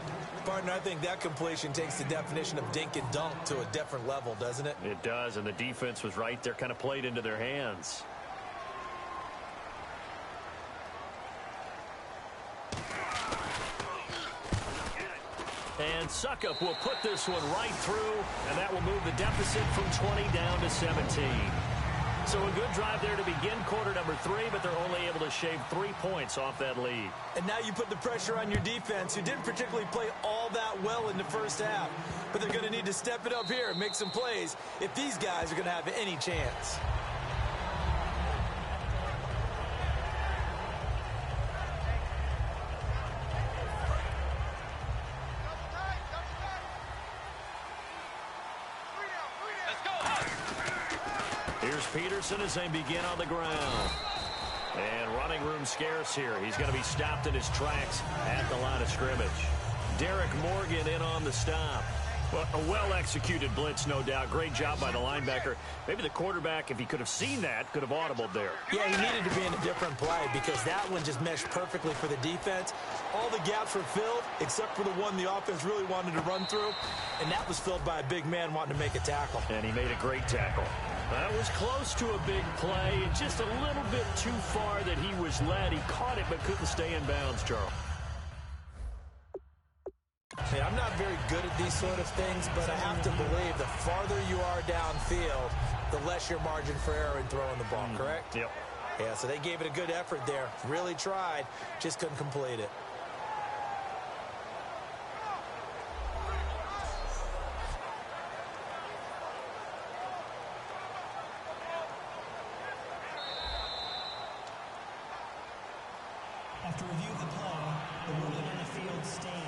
Partner, I think that completion takes the definition of dink and dunk to a different level, doesn't it? It does, and the defense was right there, kind of played into their hands. And Suckup will put this one right through, and that will move the deficit from 20 down to 17. So a good drive there to begin quarter number 3, but they're only able to shave 3 points off that lead. And now you put the pressure on your defense, who didn't particularly play all that well in the 1st half. But they're going to need to step it up here and make some plays if these guys are going to have any chance. Here's Peterson as they begin on the ground. And running room scarce here. He's going to be stopped in his tracks at the line of scrimmage. Derek Morgan in on the stop. Well, a well-executed blitz, no doubt. Great job by the linebacker. Maybe the quarterback, if he could have seen that, could have audibled there. Yeah, he needed to be in a different play because that one just meshed perfectly for the defense. All the gaps were filled except for the one the offense really wanted to run through, and that was filled by a big man wanting to make a tackle. And he made a great tackle. That was close to a big play, and just a little bit too far that he was led. He caught it but couldn't stay in bounds, Charles. Hey, I'm not very good at these sort of things, but I have to believe the farther you are downfield, the less your margin for error in throwing the ball, correct? Yep. Yeah, so they gave it a good effort there. Really tried, just couldn't complete it. After review of the play, the ruling on the field stands.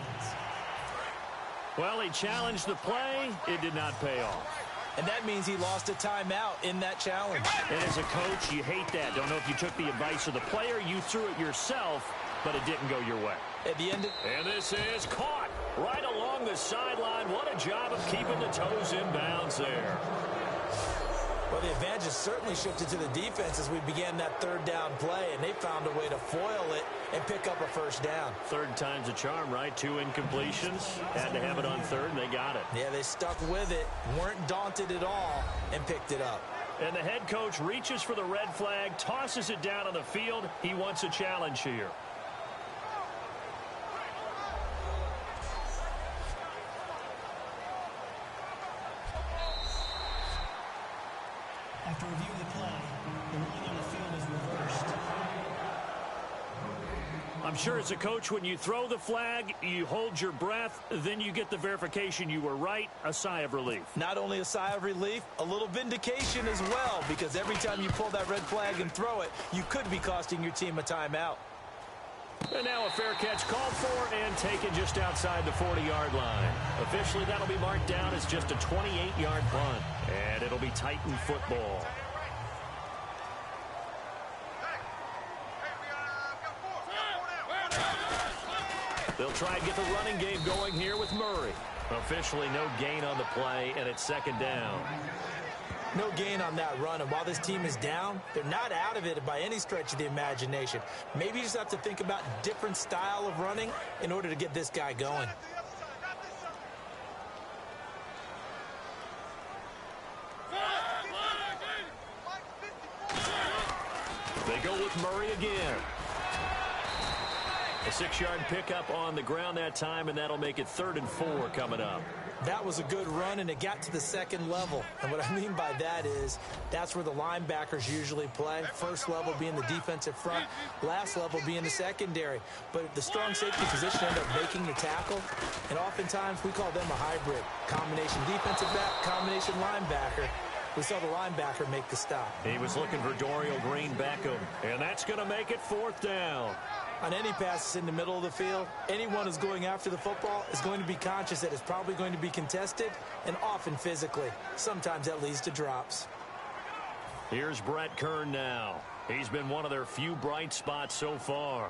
Well, he challenged the play. It did not pay off. And that means he lost a timeout in that challenge. And as a coach, you hate that. Don't know if you took the advice of the player. You threw it yourself, but it didn't go your way. At the end of... And this is caught right along the sideline. What a job of keeping the toes in bounds there. Well, the advantage has certainly shifted to the defense as we began that 3rd down play, and they found a way to foil it and pick up a 1st down. 3rd time's a charm, right? 2 incompletions. Had to have it on 3rd, and they got it. Yeah, they stuck with it, weren't daunted at all, and picked it up. And the head coach reaches for the red flag, tosses it down on the field. He wants a challenge here. After review of the play, the ruling on the field is reversed. I'm sure as a coach, when you throw the flag, you hold your breath, then you get the verification you were right, a sigh of relief. Not only a sigh of relief, a little vindication as well, because every time you pull that red flag and throw it, you could be costing your team a timeout. And now a fair catch called for and taken just outside the 40-yard line. Officially, that'll be marked down as just a 28-yard punt. And it'll be Titan football. They'll try and get the running game going here with Murray. Officially, no gain on the play, and it's second down. No gain on that run, and while this team is down, they're not out of it by any stretch of the imagination. Maybe you just have to think about a different style of running in order to get this guy going. They go with Murray again. A 6-yard pickup on the ground that time, and that'll make it 3rd and 4 coming up. That was a good run, and it got to the second level. And what I mean by that is that's where the linebackers usually play. First level being the defensive front, last level being the secondary. But the strong safety position ended up making the tackle, and oftentimes we call them a hybrid. Combination defensive back, combination linebacker. We saw the linebacker make the stop. He was looking for Dorial Green-Beckham, and that's going to make it 4th down. On any passes in the middle of the field, anyone who's going after the football is going to be conscious that it's probably going to be contested and often physically. Sometimes that leads to drops. Here's Brett Kern now. He's been one of their few bright spots so far.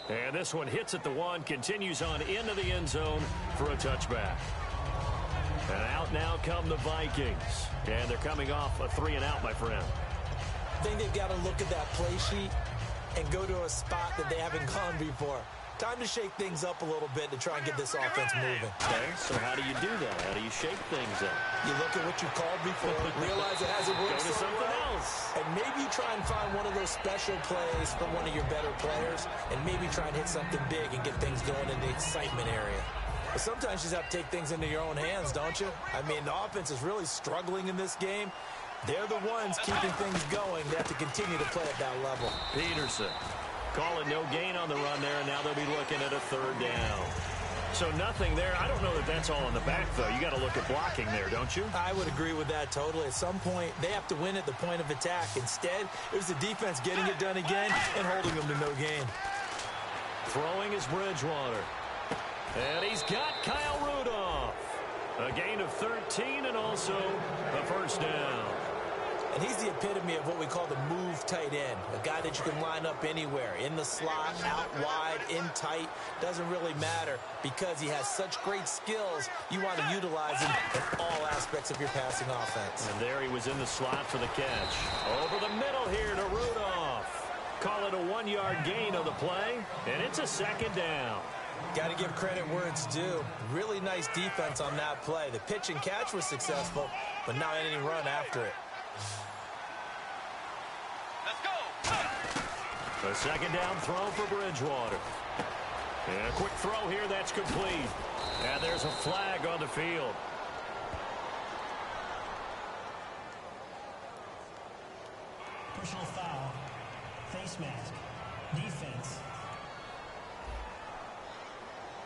And this one hits at the 1, continues on into the end zone for a touchback. And out now come the Vikings. And they're coming off a 3-and-out, my friend. I think they've got to look at that play sheet and go to a spot that they haven't gone before. Time to shake things up a little bit to try and get this offense moving. Okay, so how do you do that? How do you shake things up? You look at what you called before, realize it hasn't worked Go to something else. And maybe you try and find one of those special plays from one of your better players, and maybe try and hit something big and get things going in the excitement area. But sometimes you just have to take things into your own hands, don't you? I mean, the offense is really struggling in this game. They're the ones keeping things going. They have to continue to play at that level. Peterson calling no gain on the run there, and now they'll be looking at a 3rd down. So nothing there. I don't know that that's all in the back, though. You got to look at blocking there, don't you? I would agree with that totally. At some point, they have to win at the point of attack. Instead, it was the defense getting it done again and holding them to no gain. Throwing is Bridgewater. And he's got Kyle Rudolph. A gain of 13 and also a 1st down. And he's the epitome of what we call the move tight end. A guy that you can line up anywhere. In the slot, out wide, in tight. Doesn't really matter because he has such great skills. You want to utilize him in all aspects of your passing offense. And there he was in the slot for the catch. Over the middle here to Rudolph. Call it a 1-yard gain of the play. And it's a 2nd down. Got to give credit where it's due. Really nice defense on that play. The pitch and catch was successful, but not any run after it. A 2nd down throw for Bridgewater. And a quick throw here, that's complete. And there's a flag on the field. Personal foul. Face mask. Defense.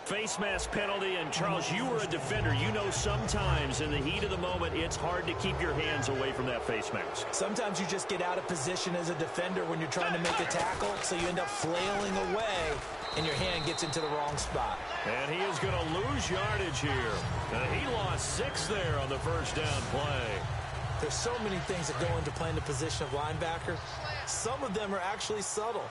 Face mask penalty, and Charles, you were a defender. You know sometimes in the heat of the moment, it's hard to keep your hands away from that face mask. Sometimes you just get out of position as a defender when you're trying to make a tackle, so you end up flailing away, and your hand gets into the wrong spot. And he is going to lose yardage here. He lost 6 there on the 1st down play. There's so many things that go into playing the position of linebacker. Some of them are actually subtle.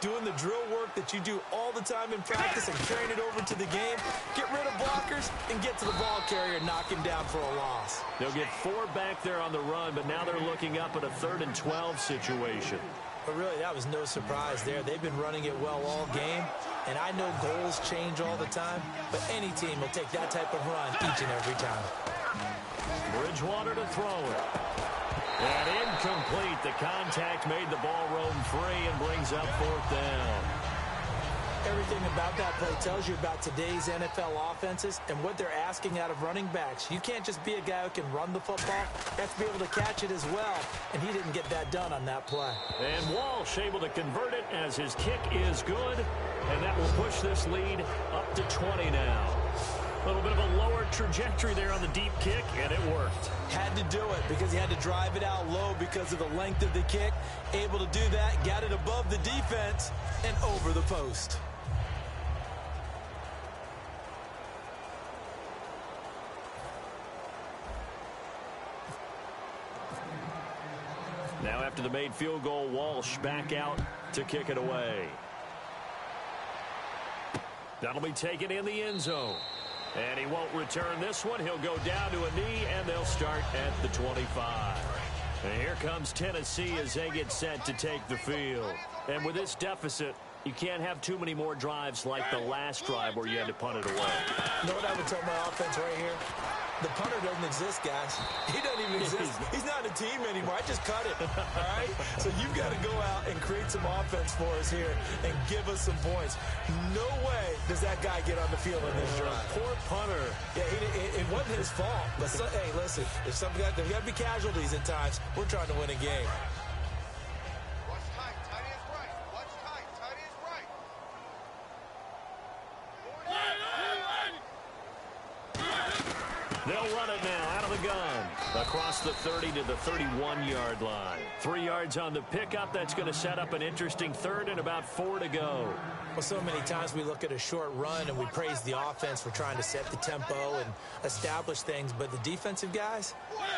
Doing the drill work that you do all the time in practice and carrying it over to the game. Get rid of blockers and get to the ball carrier and knock him down for a loss. They'll get 4 back there on the run, but now they're looking up at a 3rd and 12 situation. But really, that was no surprise there. They've been running it well all game, and I know goals change all the time, but any team will take that type of run each and every time. Bridgewater to throw it. And incomplete. The contact made the ball roam free and brings up fourth down. Everything about that play tells you about today's NFL offenses and what they're asking out of running backs. You can't just be a guy who can run the football. You have to be able to catch it as well, and he didn't get that done on that play. And Walsh able to convert it as his kick is good, and that will push this lead up to 20 now. A little bit of a lower trajectory there on the deep kick, and it worked. Had to do it because he had to drive it out low because of the length of the kick. Able to do that, got it above the defense, and over the post. Now after the made field goal, Walsh back out to kick it away. That'll be taken in the end zone. And he won't return this one. He'll go down to a knee, and they'll start at the 25. And here comes Tennessee as they get set to take the field. And with this deficit, you can't have too many more drives like the last drive where you had to punt it away. You know what I would tell my offense right here? The punter doesn't exist, guys. He doesn't even exist. He's not a team anymore. I just cut it, all right? So you've got to go out and create some offense for us here and give us some points. No way does that guy get on the field in this drive. Poor punter. Yeah, it wasn't his fault. But hey, listen, there's got to be casualties at times. We're trying to win a game. Watch tight. Tight is right. Watch tight. Tight is right. They'll run it now out of the gun. Across the 30 to the 31-yard line. 3 yards on the pickup. That's going to set up an interesting third and about 4 to go. Well, so many times we look at a short run and we praise the offense for trying to set the tempo and establish things. But the defensive guys,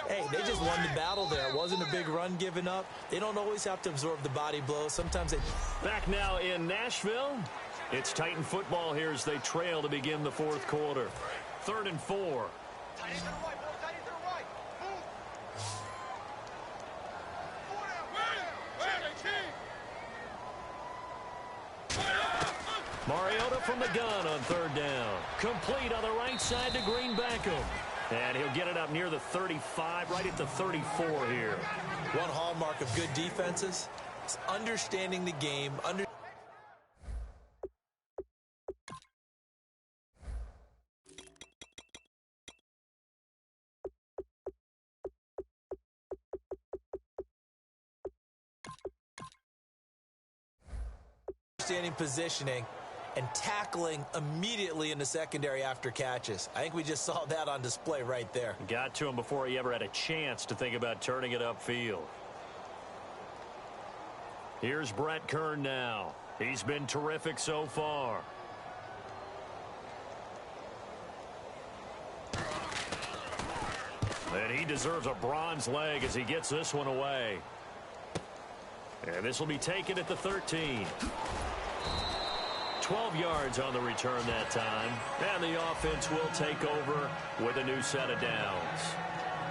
hey, they just won the battle there. It wasn't a big run given up. They don't always have to absorb the body blows. Sometimes they... Back now in Nashville. It's Titan football here as they trail to begin the fourth quarter. 3rd and 4. Tight is to the right, ball. Tight is to the right. Move. Mariota from the gun on 3rd down. Complete on the right side to Greenbackham. And he'll get it up near the 35, right at the 34 here. One hallmark of good defenses is understanding the game, understanding positioning and tackling immediately in the secondary after catches. I think we just saw that on display right there. Got to him before he ever had a chance to think about turning it upfield. Here's Brett Kern now. He's been terrific so far. And he deserves a bronze leg as he gets this one away. And this will be taken at the 13. 12 yards on the return that time. And the offense will take over with a new set of downs.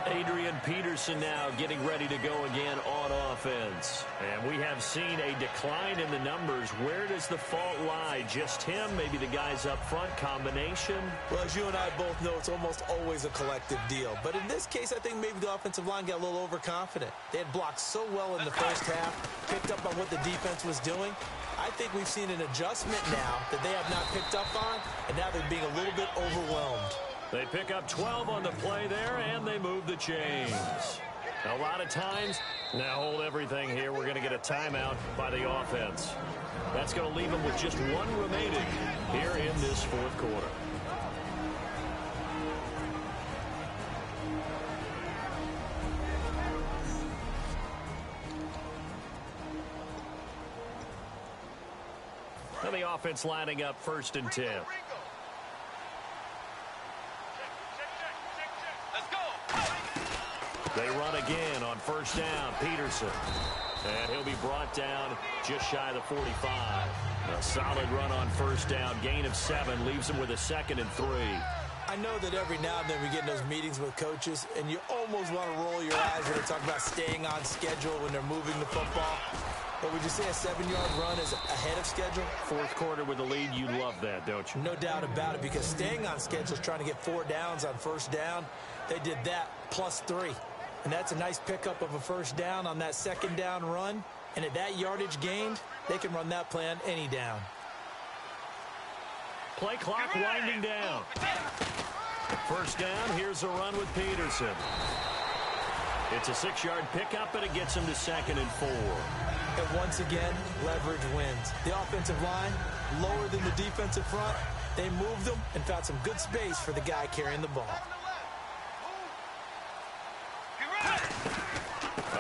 Adrian Peterson now getting ready to go again on offense. And we have seen a decline in the numbers. Where does the fault lie? Just him? Maybe the guys up front? Combination? Well, as you and I both know, it's almost always a collective deal. But in this case, I think maybe the offensive line got a little overconfident. They had blocked so well in the first half, picked up on what the defense was doing. I think we've seen an adjustment now that they have not picked up on, and now they're being a little bit overwhelmed. They pick up 12 on the play there, and they move the chains. A lot of times, now hold everything here. We're going to get a timeout by the offense. That's going to leave them with just one remaining here in this fourth quarter. And the offense lining up 1st and 10. They run again on 1st down. Peterson. And he'll be brought down just shy of the 45. A solid run on 1st down. Gain of 7 leaves him with a 2nd and 3. I know that every now and then we get in those meetings with coaches, and you almost want to roll your eyes when they talk about staying on schedule when they're moving the football. But would you say a 7-yard run is ahead of schedule? Fourth quarter with the lead, you love that, don't you? No doubt about it, because staying on schedule is trying to get 4 downs on 1st down. They did that plus 3. And that's a nice pickup of a first down on that second down run. And at that yardage gained, they can run that play on any down. Play clock winding down. First down, here's a run with Peterson. It's a 6-yard pickup, and it gets him to 2nd and 4. And once again, leverage wins. The offensive line, lower than the defensive front. They moved them and found some good space for the guy carrying the ball.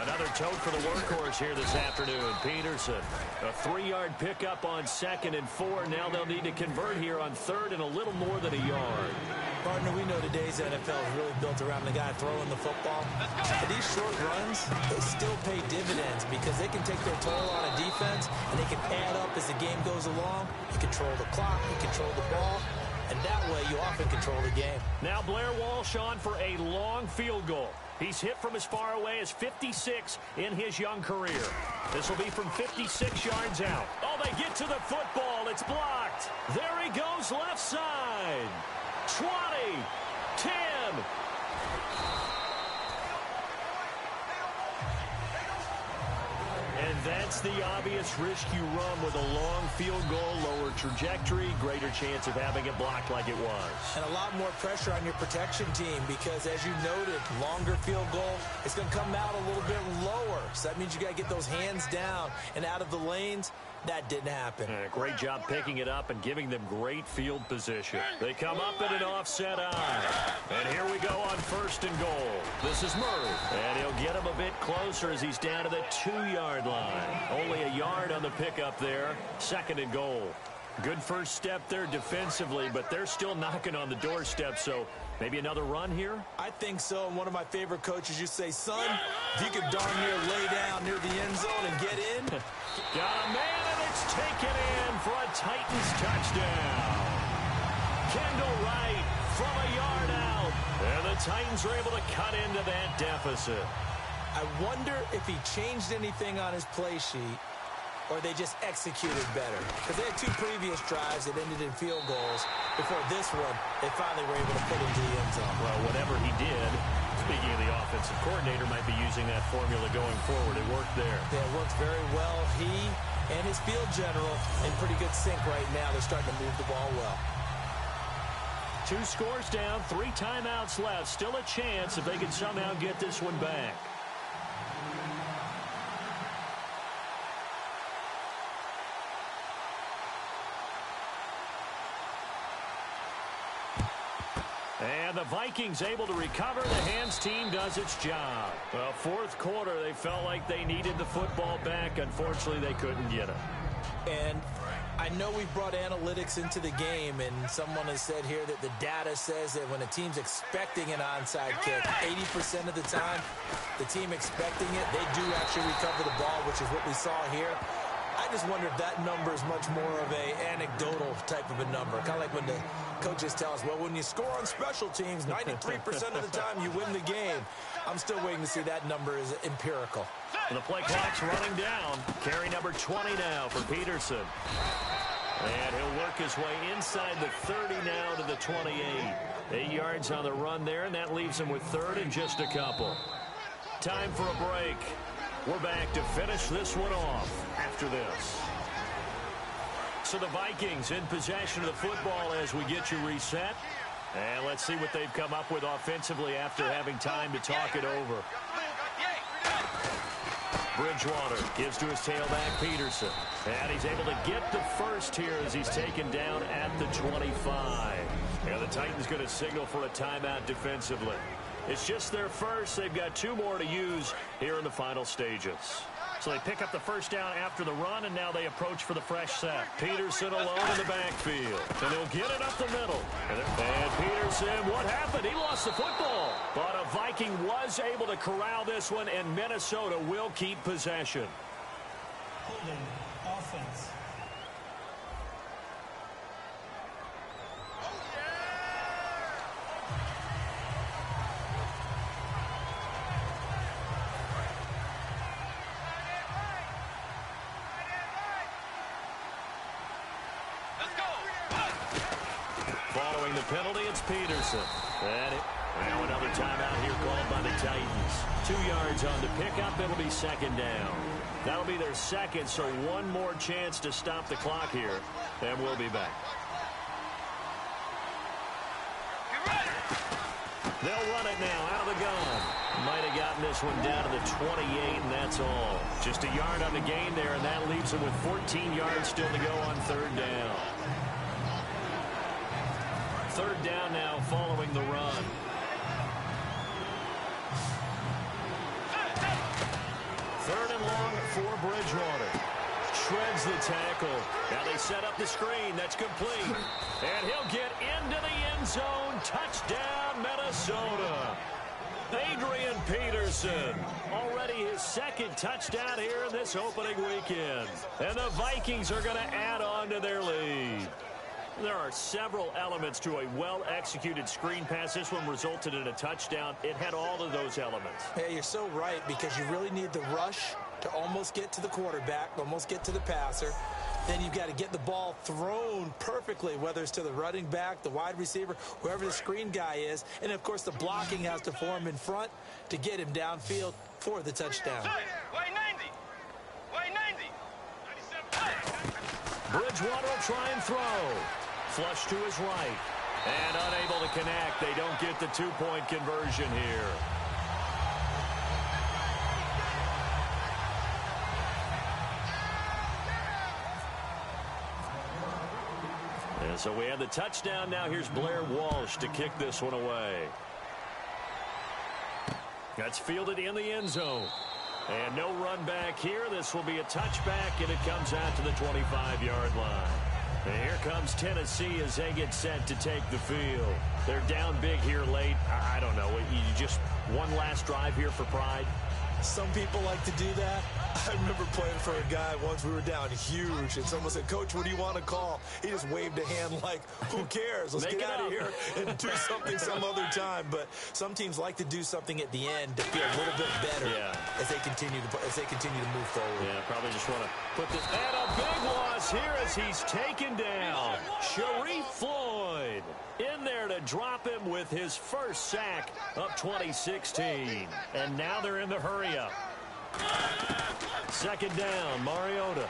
Another tote for the workhorse here this afternoon, Peterson. A 3-yard pickup on 2nd and 4. Now they'll need to convert here on 3rd and a little more than a yard. Partner, we know today's NFL is really built around the guy throwing the football. But these short runs, they still pay dividends because they can take their toll on a defense and they can add up as the game goes along. You control the clock, you control the ball, and that way you often control the game. Now Blair Walsh on for a long field goal. He's hit from as far away as 56 in his young career. This will be from 56 yards out. Oh, they get to the football. It's blocked. There he goes left side. 20, 10. And that's the obvious risk you run with a long field goal, lower trajectory, greater chance of having it blocked like it was. And a lot more pressure on your protection team because, as you noted, longer field goal, it's going to come out a little bit lower. So that means you got to get those hands down and out of the lanes. That didn't happen. Great job picking it up and giving them great field position. They come up in an offset eye. And here we go on 1st and goal. This is Murray. And he'll get him a bit closer as he's down to the 2-yard line. Only a yard on the pickup there. 2nd and goal. Good first step there defensively, but they're still knocking on the doorstep, so maybe another run here? I think so. And one of my favorite coaches used to say, son, if you could darn near lay down near the end zone and get in. Got a man, and it's taken in for a Titans touchdown. Kendall Wright from a yard out. And the Titans are able to cut into that deficit. I wonder if he changed anything on his play sheet or they just executed better. Because they had 2 previous drives that ended in field goals. Before this one, they finally were able to put into the end zone. Well, whatever he did, speaking of the offensive coordinator, might be using that formula going forward. It worked there. Yeah, it worked very well. He and his field general in pretty good sync right now. They're starting to move the ball well. 2 scores down, 3 timeouts left. Still a chance if they can somehow get this one back. And the Vikings able to recover. The hands team does its job. Well, 4th quarter, they felt like they needed the football back. Unfortunately, they couldn't get it. And I know we've brought analytics into the game, and someone has said here that the data says that when a team's expecting an onside kick, 80% of the time, the team expecting it, they do actually recover the ball, which is what we saw here. I just wonder if that number is much more of a anecdotal type of a number. Kind of like when the coaches tell us, well, when you score on special teams, 93% of the time you win the game. I'm still waiting to see that number is empirical. And the play clock's running down. Carry number 20 now for Peterson. And he'll work his way inside the 30 now to the 28. 8 yards on the run there, and that leaves him with 3rd and just a couple. Time for a break. We're back to finish this one off after this. So the Vikings in possession of the football as we get you reset. And let's see what they've come up with offensively after having time to talk it over. Bridgewater gives to his tailback, Peterson. And he's able to get the first here as he's taken down at the 25. And the Titans going to signal for a timeout defensively. It's just their first. They've got 2 more to use here in the final stages. So they pick up the first down after the run, and now they approach for the fresh set. Peterson alone in the backfield. And he'll get it up the middle. And Peterson, what happened? He lost the football. But a Viking was able to corral this one, and Minnesota will keep possession. Holding offense. Following the penalty, it's Peterson. And Now another timeout here called by the Titans. 2 yards on the pickup. It'll be second down. That'll be their second, so one more chance to stop the clock here, and we'll be back. They'll run it now out of the gun. Might have gotten this one down to the 28, and that's all. Just a yard on the gain there, and that leaves them with 14 yards still to go on third down. Third down now following the run. Third and long for Bridgewater. Shreds the tackle. Now they set up the screen. That's complete. And he'll get into the end zone. Touchdown, Minnesota. Adrian Peterson. Already his second touchdown here in this opening weekend. And the Vikings are going to add on to their lead. There are several elements to a well-executed screen pass. This one resulted in a touchdown. It had all of those elements. Hey, you're so right, because you really need the rush to almost get to the quarterback, almost get to the passer. Then you've got to get the ball thrown perfectly, whether it's to the running back, the wide receiver, whoever the screen guy is. And, of course, the blocking has to form in front to get him downfield for the touchdown. Way 90. Way 90. Bridgewater will try and throw. Flush to his right. And unable to connect. They don't get the two-point conversion here. And so we have the touchdown. Now here's Blair Walsh to kick this one away. That's fielded in the end zone. And no run back here. This will be a touchback, and it comes out to the 25-yard line. And here comes Tennessee as they get set to take the field. They're down big here late. I don't know. You just one last drive here for pride. Some people like to do that. I remember playing for a guy once. We were down huge, and someone said, "Coach, what do you want to call?" He just waved a hand like, "Who cares? Let's get out of here and do something some other time." But some teams like to do something at the end to feel a little bit better as they continue to move forward. Yeah, probably just want to put this. And a big loss here as he's taken down. Sharif Floyd in there to drop him with his first sack of 2016. And now they're in the hurry-up. Second down, Mariota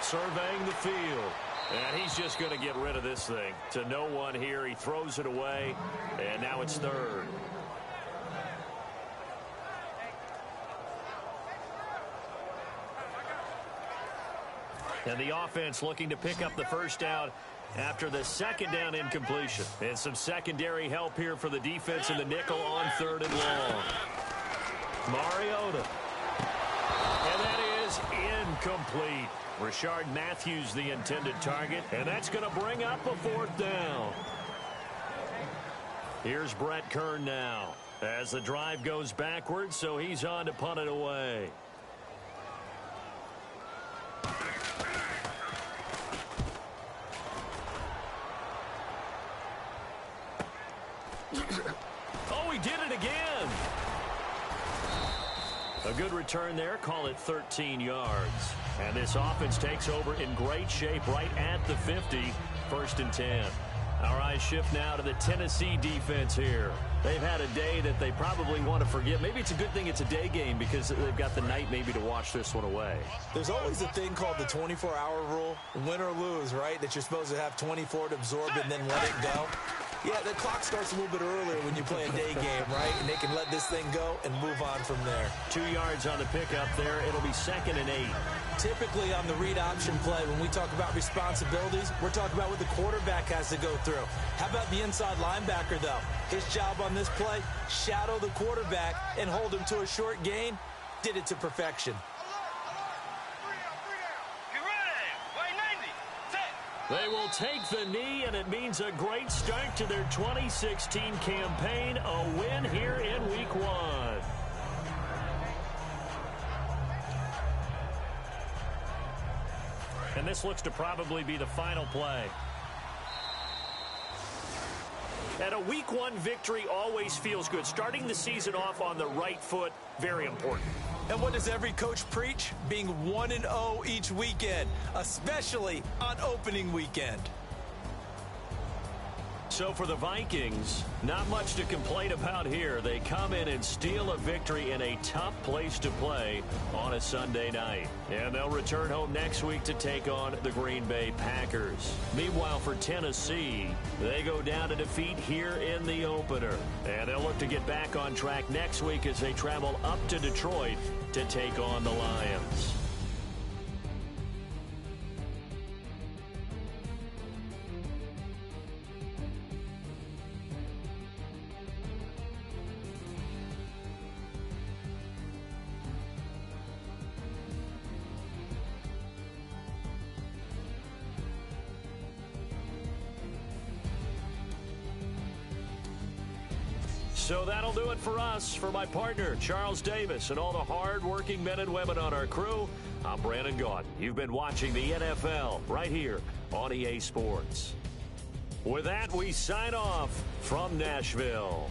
surveying the field. And he's just going to get rid of this thing to no one here. He throws it away, and now it's third. And the offense looking to pick up the first down after the second down incompletion. And some secondary help here for the defense in the nickel on third and long. Mariota. And that is incomplete. Rashard Matthews the intended target, and that's going to bring up a fourth down. Here's Brett Kern now as the drive goes backwards, so he's on to punt it away. Oh, he did it again. A good return there. Call it 13 yards. And this offense takes over in great shape right at the 50. First and 10. Our eyes shift now to the Tennessee defense here. They've had a day that they probably want to forget. Maybe it's a good thing it's a day game because they've got the night maybe to wash this one away. There's always a thing called the 24-hour rule, win or lose, right? That you're supposed to have 24 to absorb and then let it go. Yeah, the clock starts a little bit earlier when you play a day game, right? And they can let this thing go and move on from there. 2 yards on the pickup there. It'll be 2nd and 8. Typically on the read option play, when we talk about responsibilities, we're talking about what the quarterback has to go through. How about the inside linebacker, though? His job on this play, shadow the quarterback and hold him to a short gain. Did it to perfection. They will take the knee, and it means a great start to their 2016 campaign, a win here in Week 1. And this looks to probably be the final play. And a Week 1 victory always feels good. Starting the season off on the right foot, very important. And what does every coach preach? Being 1-0 each weekend, especially on opening weekend. So for the Vikings, not much to complain about here. They come in and steal a victory in a tough place to play on a Sunday night. And they'll return home next week to take on the Green Bay Packers. Meanwhile, for Tennessee, they go down to defeat here in the opener. And they'll look to get back on track next week as they travel up to Detroit to take on the Lions. So that'll do it for us. For my partner, Charles Davis, and all the hard-working men and women on our crew, I'm Brandon Gaudin. You've been watching the NFL right here on EA Sports. With that, we sign off from Nashville.